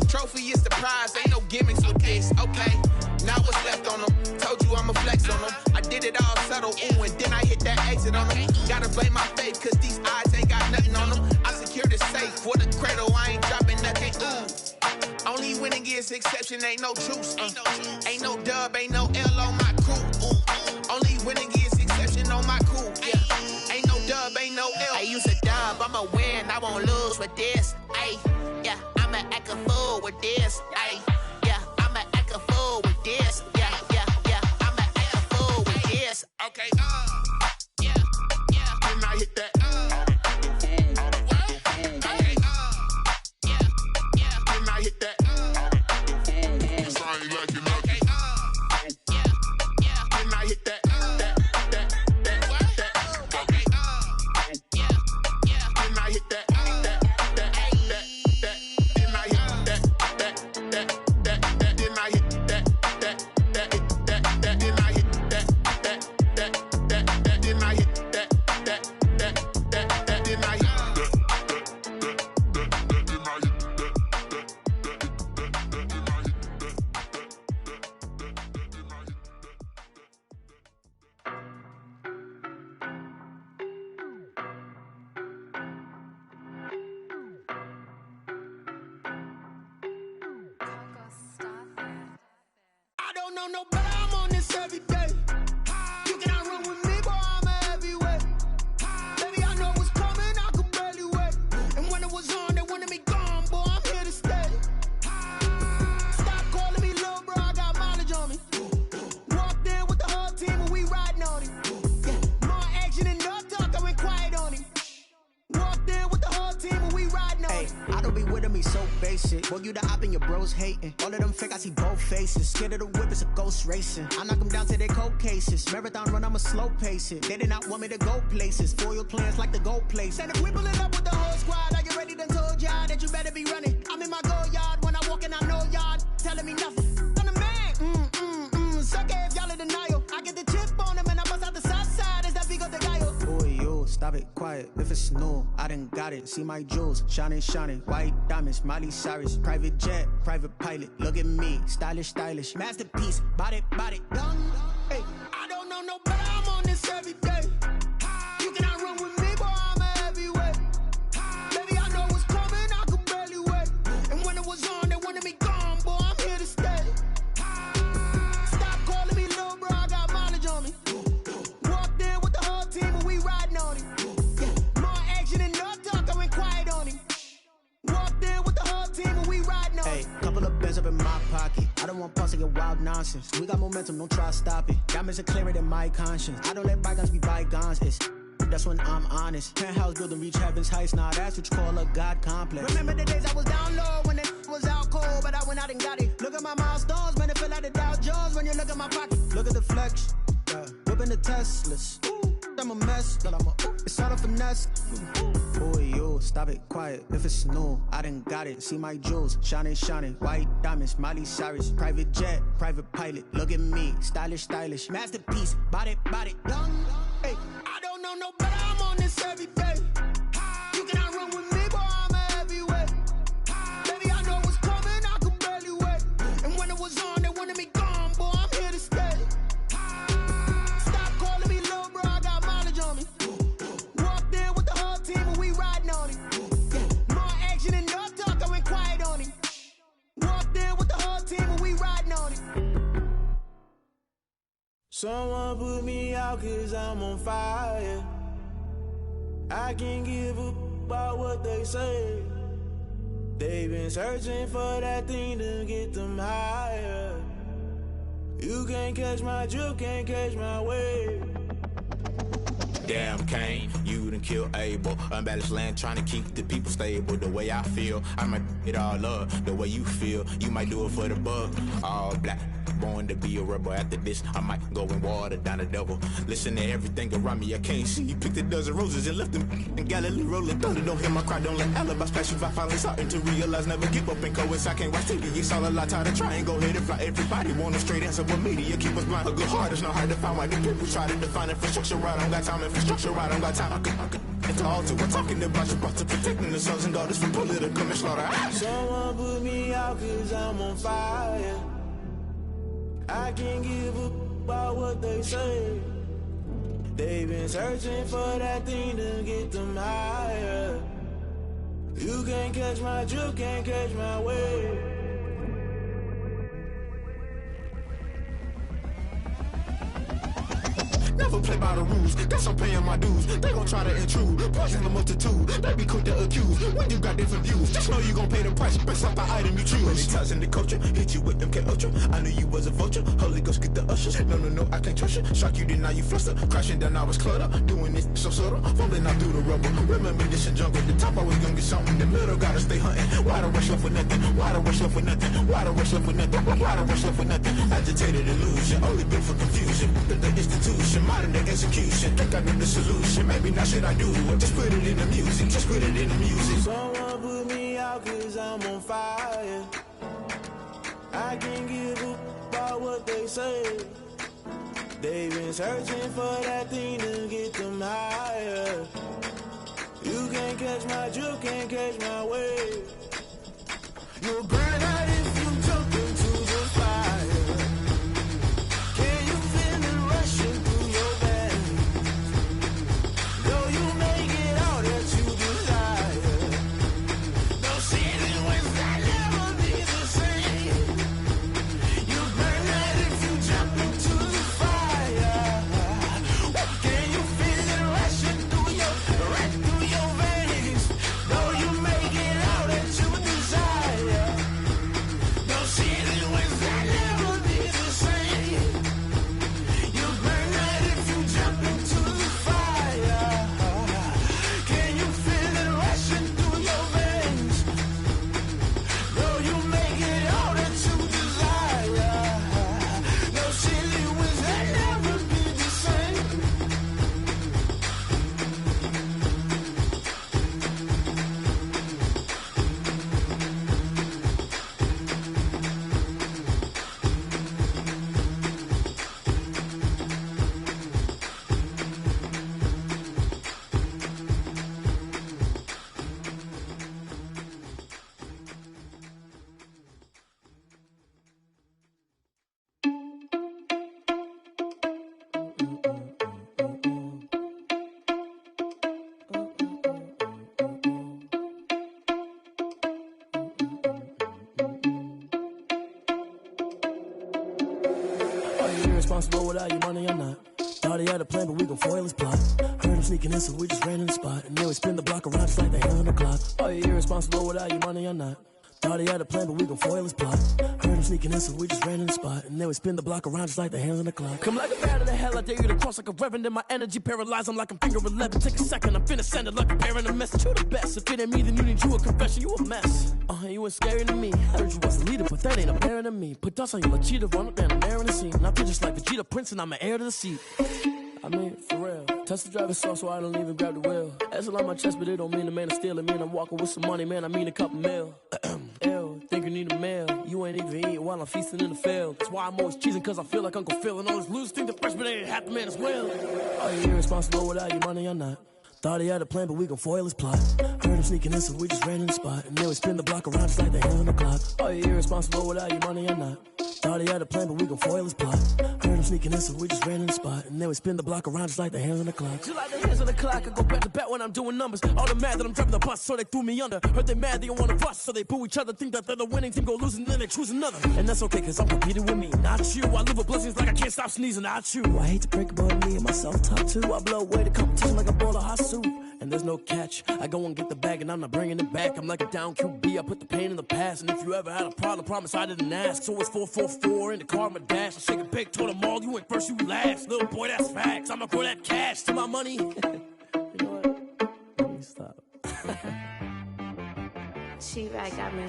Speaker 17: Trophy is the prize, ain't no gimmicks with this. Okay, now what's left on them? Told you I'ma flex on them. I did it all subtle, ooh, and then I hit that exit on them. Gotta blame my faith, cause these odds ain't got nothing on them. I secure the safe for the cradle, I ain't dropping nothing, ooh. Only winning is exception, ain't no truce. Ain't no dub, ain't no L on my crew. Only winning is exception on my crew. Yeah, ain't no dub, ain't no L. I use a dub, I'ma win, I won't lose with this. Yeah, I'ma act a fool with this. Yeah, I'ma act a fool with this. Yeah, I'ma act a fool with this. Okay, yeah, when I hit that. Okay, yeah, when I hit that. Cause I ain't like it. Okay, yeah, when I hit that. I don't know no better, I'm on this every day. You cannot run with me, boy, I'm a heavyweight. Baby, I know what's coming, I could barely wait. And when it was on, they wanted me gone, boy, I'm here to stay.
Speaker 10: you the op and your bros hating. All of them fake, I see both faces. Scared of the whip, it's a ghost racing. I knock them down to their cold cases. Marathon run, I'ma slow pace it. They did not want me to go places. Foil plans like the gold place. And if we pulling up with the whole squad, I get ready to told y'all that you better be running. I'm in my go yard when I walk in, I know y'all telling me nothing. I'm the man. Suck it if y'all in denial. I get the chip on them and I bust out the south side. Is that big of the guy? Boy, yo, stop it, quiet. If it's new, I done got it. See my jewels, shining, shining. White diamonds, Miley Cyrus. Private jet, private pilot. Look at me, stylish, stylish. Masterpiece, body, done. Hey, I don't know no better. I'm on this every day. You cannot run with me, boy. I'm a heavyweight. Baby, I know what's coming. I could barely wait. And when it was on, they wanted me gone, boy. I'm here to stay. Stop calling me little bro. I got mileage on me. Walked in with the whole team, and we riding on him. Yeah, more action and no talk. I went quiet on him. Walked in with the whole team, and we riding on him. Hey, couple of bands up in my pocket. I don't want pause to get wild nonsense. We got momentum, don't try to stop it. Diamonds are clearer than my conscience. I don't let bygones be bygones. That's when I'm honest. Penthouse building reach heaven's heights. Now that's what you call a God complex. Remember the days I was down low when it was out cold, but I went out and got it. Look at my milestones, man, it feel like the Dow Jones when you look at my pocket. Look at the flex, whipping the Teslas. I'm a mess, but it's all a finesse. Boy, yo, stop it, quiet. If it's new, I done got it. See my jewels, shining, shining. White diamonds, Miley Cyrus. Private jet, private pilot. Look at me, stylish, stylish. Masterpiece, body, done. Hey, I don't know no better. I'm on this every day. You cannot run with me, boy. I'm a heavyweight. Baby, I know what's coming. I could barely wait. And when it was on, they wanted me gone, boy. I'm here to stay. Stop calling me little bro. I got mileage on me. Walked in with the whole team, and we riding on him. Yeah, more action and no talk. I went quiet on him. Walked in with the whole team, and we riding on him.
Speaker 18: Someone put me out 'cause I'm on fire. I can't give up about what they say. They've been searching for that thing to get them higher. You can't catch my drift, can't catch my wave.
Speaker 19: Damn, Kane, you done killed Abel. Unbalanced land, trying to keep the people stable. The way I feel, I might it all up. The way you feel, you might do it for the buck. All black, born to be a rebel. After this, I might go and water down the devil. Listen to everything around me, I can't see. You picked a dozen roses and left them in Galilee rolling thunder. Don't hear my cry, don't let alibis splash. If I finally starting to realize, never give up and coincide. I can't watch TV, it's all a lot. Tired of trying, go ahead and fly. Everybody want a straight answer, but media keep us blind. A good heart is not hard to find. Why the people try to define infrastructure right? I don't got time, infrastructure right, I don't got time. I could it's all to we're talking about you, about to protecting the sons and daughters from political manslaughter.
Speaker 18: Someone put me out 'cause I'm on fire. I can't give up about what they say. They've been searching for that thing to get them higher. You can't catch my drift, can't catch my wave.
Speaker 19: Never play by the rules, that's I'm paying my dues. They gon' try to intrude, poison the multitude. They be quick to accuse, when you got different views. Just know you gon' pay the price, based off the item you choose. Many times in the culture, hit you with MK Ultra. I knew you was a vulture, Holy Ghost get the ushers. No, I can't trust you. Shock you, then now you fluster. Crashing down, I was cluttered. Doing this so subtle, falling out through the rubble. Remember this in jungle, the top I was gonna get something. The middle gotta stay hunting. Why the rush left with nothing? Why the rush left with nothing? Why the rush left with nothing? Why the rush left with nothing? Agitated illusion, only built for confusion. The institution, modern day execution. Think I know the solution. Maybe not should I do it? Just put it in the music. Just put it in the music.
Speaker 18: Someone put me out 'cause I'm on fire. I can't give up about what they say. They've been searching for that thing to get them higher. You can't catch my drift, can't catch my wave. You'll burn out if you jump into the fire. Can you feel it rushing through your veins? Though you make it all that you desire. No season when that never be the same. You burn out if you jump into the fire. Can you feel it rushing through your veins? Though you make it all that you desire.
Speaker 20: irresponsible without your money or not. Thought he had a plan, but we gon' foil his plot. Heard him sneaking in, so we just ran in the spot. And then we spin the block around just like the hand on the clock. Are you irresponsible without your money or not? Thought he had a plan, but we gon' foil his plot. Heard him sneaking in, so we just ran in the spot. And then we spin the block around just like the hands on the clock. Come like a bat of the hell, I dare you to cross like a reverend. In my energy paralyzed, I'm like I'm finger 11. Take a second, I'm finna send it like a parent a message. You the best, if it ain't me, then you need you a confession. You a mess. You ain't scary to me. Heard you was a leader, but that ain't apparent to me. Put dust on you like cheetah, run up down, I'm airing the scene. I feel just like Vegeta Prince, and I'm an heir to the seat. I mean, for real. Touch the driver's soft, so I don't even grab the wheel. That's on my chest, but it don't mean the man is stealing. Man, I'm walking with some money, man, I mean a couple mil. Ew, think you need a meal. You ain't even eating while I'm feasting in the field. That's why I'm always cheesing, cause I feel like Uncle Phil. And all those losers think the freshman ain't half the man as well. Are you irresponsible without your money or not? Thought he had a plan, but we gon' foil his plot. Heard him sneaking in, so we just ran in the spot. And then we spin the block around just like the hand on the clock. Are you irresponsible without your money or not? Thought he had a plan, but we gon' foil his plot. Heard him sneaking in, so we just ran in the spot. And then we spin the block around just like the hands on the clock. Just like the hands on the clock, I go back to back when I'm doing numbers. All the mad that I'm driving the bus, so they threw me under. Heard they mad, they don't wanna bust, so they boo each other. Think that they're the winning team, go losing, then they choose another. And that's okay, cause I'm competing with me, not you. I live with blessings like I can't stop sneezing, not you. I hate to break about me and my self-talk too. I blow away the competition like a bowl of hot soup. And there's no catch. I go and get the bag and I'm not bringing it back. I'm like a down QB, I put the pain in the past. And if you ever had a problem, promise I didn't ask. So it's 444 in the car, my dash. I shake a big, told them all, you ain't first, you last. Little boy, that's facts. I'ma grow that cash to my money. You know what? Let me stop.
Speaker 8: She right, got me.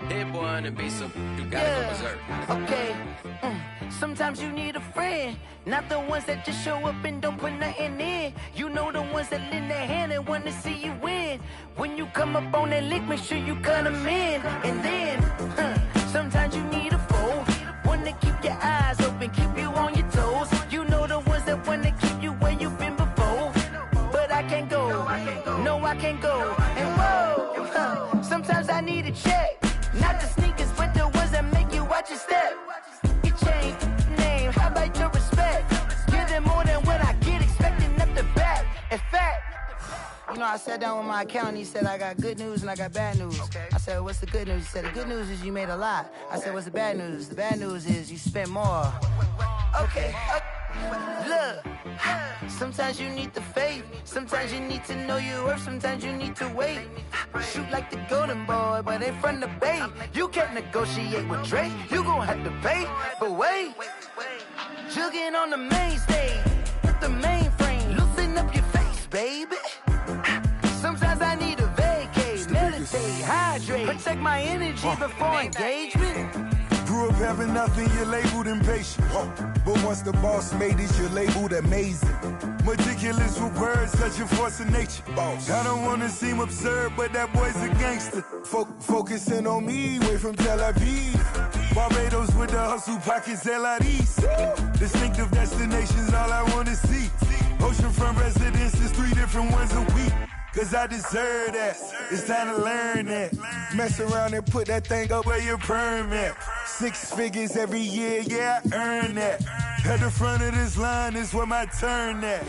Speaker 11: Hit boy on the beat, so you gotta go berserk.
Speaker 7: Okay. Sometimes you need a friend, not the ones that just show up and don't put nothing in. You know the ones that lend their hand and want to see you win. When you come up on that lick, make sure you cut them in. And then, sometimes you need a foe, one to keep your eyes open, keep you on your toes. You know the ones that want to keep you where you've been before. But I can't go, no I can't go. And whoa, sometimes I need a check. Not the sneakers, but the ones that make you watch your step. You change name, how about your respect? Give them more than what I get, expecting up the back. In fact, you know, I sat down with my accountant, he said, I got good news and I got bad news. I said, what's the good news? He said, the good news is you made a lot. I said, what's the bad news? The bad news is you spent more. Okay. Look, sometimes you need the faith, sometimes you need to know your worth, sometimes you need to wait. Shoot like the golden boy, but ain't from the bay. You can't negotiate with Drake, you gon' have to pay. But wait, jugging on the main stage, with the mainframe, loosen up your face, baby. Sometimes I need a vacate, meditate, hydrate, protect my energy before engagement.
Speaker 5: Grew up having nothing, you're labeled impatient. But once the boss made it, you're labeled amazing. Meticulous with words, such a force of nature. I don't wanna seem absurd, but that boy's a gangster. Focusing on me, way from Tel Aviv. Barbados with the hustle pockets, LIDs. Distinctive destinations, all I wanna see. Oceanfront residences, 3 different ones a week. Cause I deserve that, it's time to learn that. Mess around and put that thing up where your permit. 6 figures every year, yeah, I earn that. At the front of this line is where my turn at.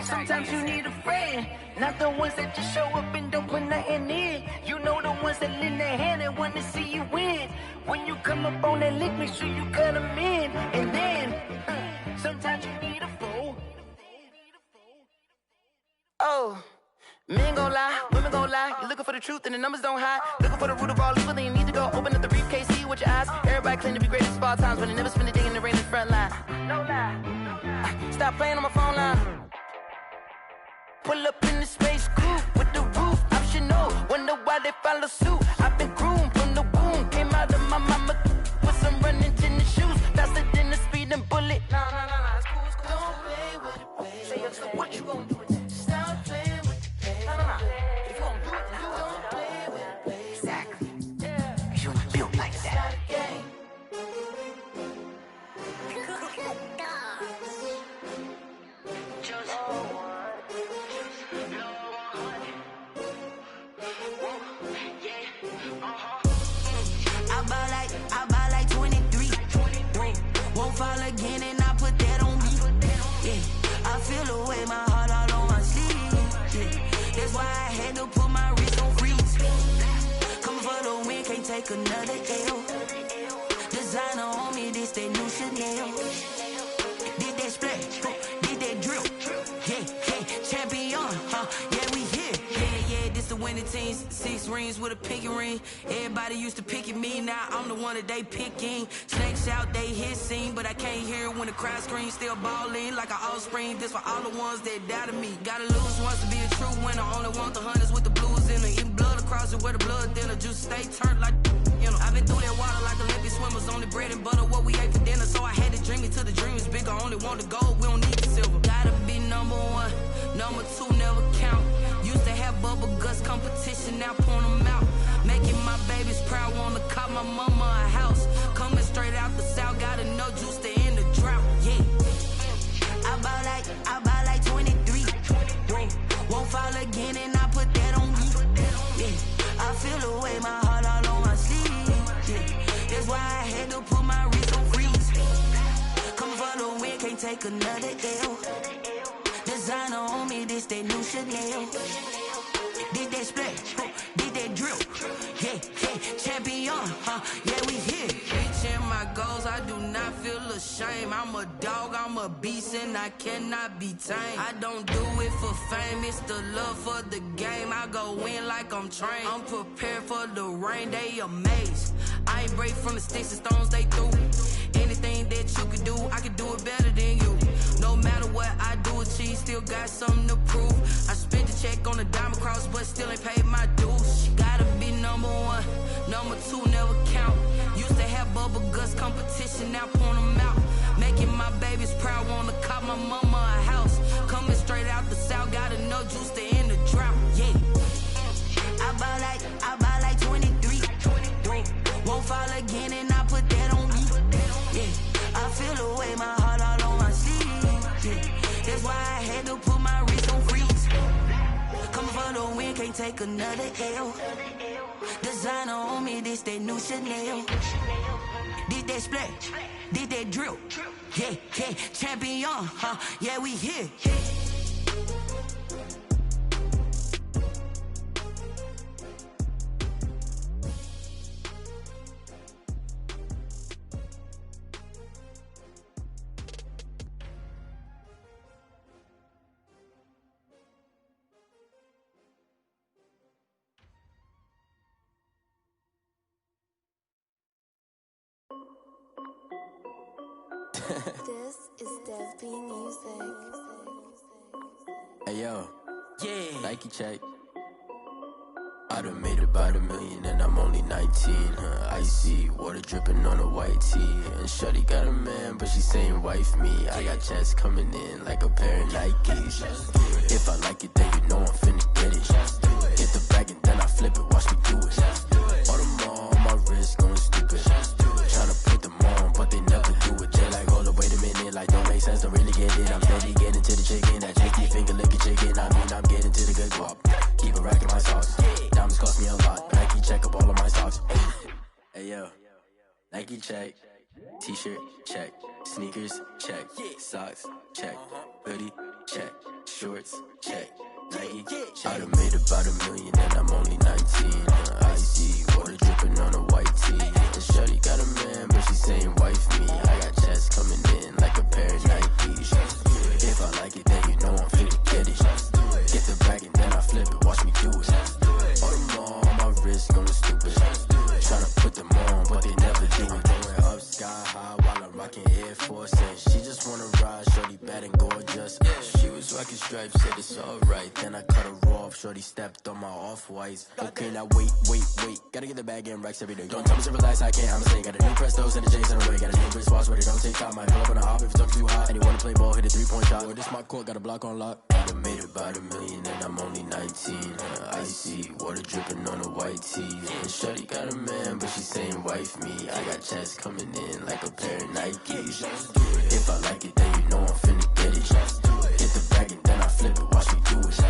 Speaker 7: Sometimes you need a friend, not the ones that just show up and don't put nothing in. You know the ones that lend their hand and want to see you win. When you come up on that lick, make sure you cut them in. And then, sometimes you need a foe. Oh. Men gon' lie, women gon' lie. You're looking for the truth and the numbers don't hide. Looking for the root of all evil, then you need to go open up the briefcase, see with your eyes. Everybody claim to be great at all times, but they never spend a day in the rain in the front line. No lie. Stop playing on my phone line. Pull up in the space coupe with the roof optional. Wonder why they follow suit. I've been groomed from the womb. Came out of my mama with some running tennis shoes. Faster than the speeding bullet. No, it's cool, it's cool. Don't play with it, baby. Say so what you gon' do? Stop playing. If you don't do it, then you don't play with it, baby. Exactly. Cause you ain't built like that. take another L. Designer on me, this that new Chanel. Did that splash, did that drill. Yeah, champion, yeah, we here. Yeah, this the winning teams. 6 rings with a pinky ring. Everybody used to pick at me, now I'm the one that they picking. Snakes out, they hit scene, but I can't hear when the crowd screams. Still balling like an offspring. This for all the ones that doubted me. Gotta lose once to be a true winner. Only want the hunters with the blues in it. Eating blood across it where the blood dinner. Juice stay turned like, you know. I've been through that water like Olympic swimmers. Only bread and butter, what we ate for dinner. So I had to dream it till the dream is bigger. Only want the gold, we don't need the silver. Gotta be number 1, number 2 never count. Used to have bubble guts competition, now point them out. Making my babies proud, wanna call my mama a house. Coming straight out the south, gotta know juice to end the drought. Yeah, I bought like 23. Won't fall again, and I put that on me. Yeah, I feel the way, my heart all on my sleeve. Yeah, that's why I had to put my wrist on freeze. Coming for the win, can't take another L. Designer on me, this that new Chanel. Did that splash, did that drill. Yeah, champion, yeah, we here. Reaching my goals, I do not feel ashamed. I'm a dog, I'm a beast, and I cannot be tamed. I don't do it for fame, it's the love for the game. I go in like I'm trained. I'm prepared for the rain, they amazed. I ain't break from the sticks and stones they threw. Anything that you could do, I could do it better than you. No matter what I do, achieve, still got something to prove. I spent the check on the diamond cross, but still ain't paid my dues. Gotta be number 1, number 2 never count. Used to have bubble guts competition, now point them out. Making my babies proud, wanna call my mama a house. Coming straight out the south, gotta know juice to end the drought. Yeah, I bought like 23. Won't fall again, and I put that on me. Yeah, I feel the way, my heart all on my sleeve. Yeah, that's why I had to put my wrist on freeze. Coming for the win, can't take another L. Designer on me, this that new Chanel. Did that splash, did that drill. Yeah, champion, yeah, we here.
Speaker 8: This is DunnD1One's music.
Speaker 9: Hey yo,
Speaker 7: Yeah,
Speaker 9: Nike check. I done made about $1 million and I'm only 19. Icy water dripping on a white tee. And shorty got a man, but she saying wife me. I got checks coming in like a pair of Nikes. If I like it, then you know I'm finna get it. Get the bag and then I flip it, watch me do it. All them on my wrist going stupid. Tryna put them on, but they never do it. They like, hold up, wait a minute, like don't make sense, don't really get it. I'm steady getting to the chicken, that tasty finger licking chicken. I mean, I'm getting to the good guap. Keep a rack in my sauce. Diamonds cost me a lot. Nike check up all of my stocks. Hey yo, Nike check. T-shirt check. Sneakers check. Socks check. Hoodie check. Shorts check. Nike check. I done made about $1 million and I'm only 19. Icy water dripping on a white tee. And shorty got a man, but she saying wife me. I got checks coming in like a pair of Nikes. If I like it, then you know I'm finna get it. Get the bag and then I flip it, watch me do it. All them on my wrist going stupid. Tryna put them on, but they never do it. Going up sky high while I'm rocking Air Force. And she just wanna ride, shorty bad and gorgeous. She was rocking stripes, said it's alright. Then I cut her off, shorty stepped on my off-whites. Okay, now wait. Gotta get the bag and racks every day. Don't tell me to relax, I can't, I'm a snake. Got a new Prestos and a J's in the way. Got a new Chris Foss where they don't take time. Might pull up on a hop if it's talking too hot. And you wanna play ball, hit a 3-point shot. Or this my court, got a block on lock. I done made about $1 million and I'm only 19. Icy water dripping on a white tee. And shorty got a man, but she saying wife me. I got checks coming in like a pair of Nikes. If I like it, then you know I'm finna get it. Get the bag and then I flip it, watch me do it.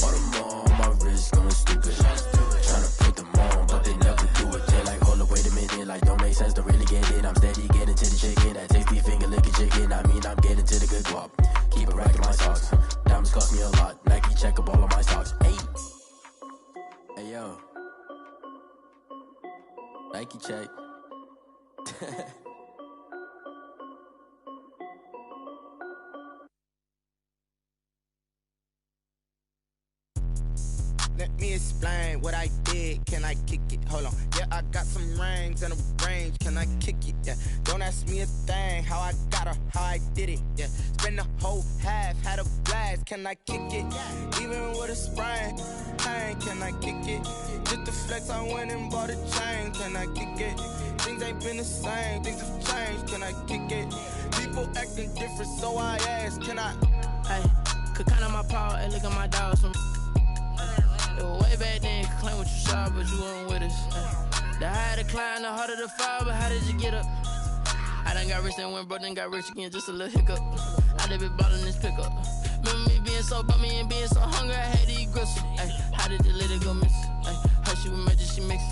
Speaker 9: All them on my wrist going stupid. Tryna put them on, but they never do it. They like, hold up, wait a minute, like don't make sense, don't really get it. I'm steady getting to the chicken, that tasty finger licking chicken. I mean, I'm getting to the good guap. Keep a rack in my socks. Diamonds cost me a lot. Nike check up all of my stocks. Hey yo. Nike check.
Speaker 10: Let me explain what I did. Can I kick it? Hold on. Yeah, I got some rings and a range. Can I kick it? Yeah. Don't ask me a thing. How I got her, how I did it. Yeah. Spend the whole half, had a blast. Can I kick it? Even with a sprain, pain. Can I kick it? Just to flex, I went and bought a chain. Can I kick it? Things ain't been the same. Things have changed. Can I kick it? People acting different, so I asked. Can I?
Speaker 6: Hey, could count on my power and look at my dogs from. It was way back then, could claim what you saw, but you weren't with us. The higher the climb, the harder the fall, but how did you get up? I done got rich and went broke, then got rich again, just a little hiccup. I done been ballin' this pickup. Remember me being so bummy and being so hungry, I had to eat gristle. How did the lady go miss? Her she was magic, she mixed.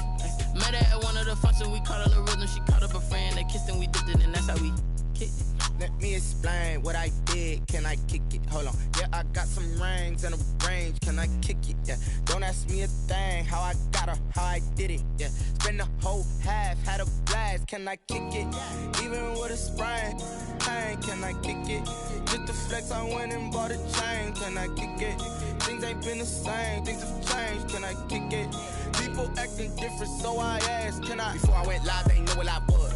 Speaker 6: Met her at one of the functions, we caught her the rhythm, she caught up a friend, they kissed and we dipped it, and that's how we kicked it.
Speaker 10: Let me explain what I did. Can I kick it? Hold on. Yeah, I got some rings and a range. Can I kick it? Yeah. Don't ask me a thing. How I got her, how I did it. Yeah. Spend the whole half, had a blast. Can I kick it? Even with a sprain, pain. Can I kick it? Just to flex, I went and bought a chain. Can I kick it? Things ain't been the same. Things have changed. Can I kick it? People acting different, so I asked. Can I?
Speaker 12: Before I went live, they ain't know what I was.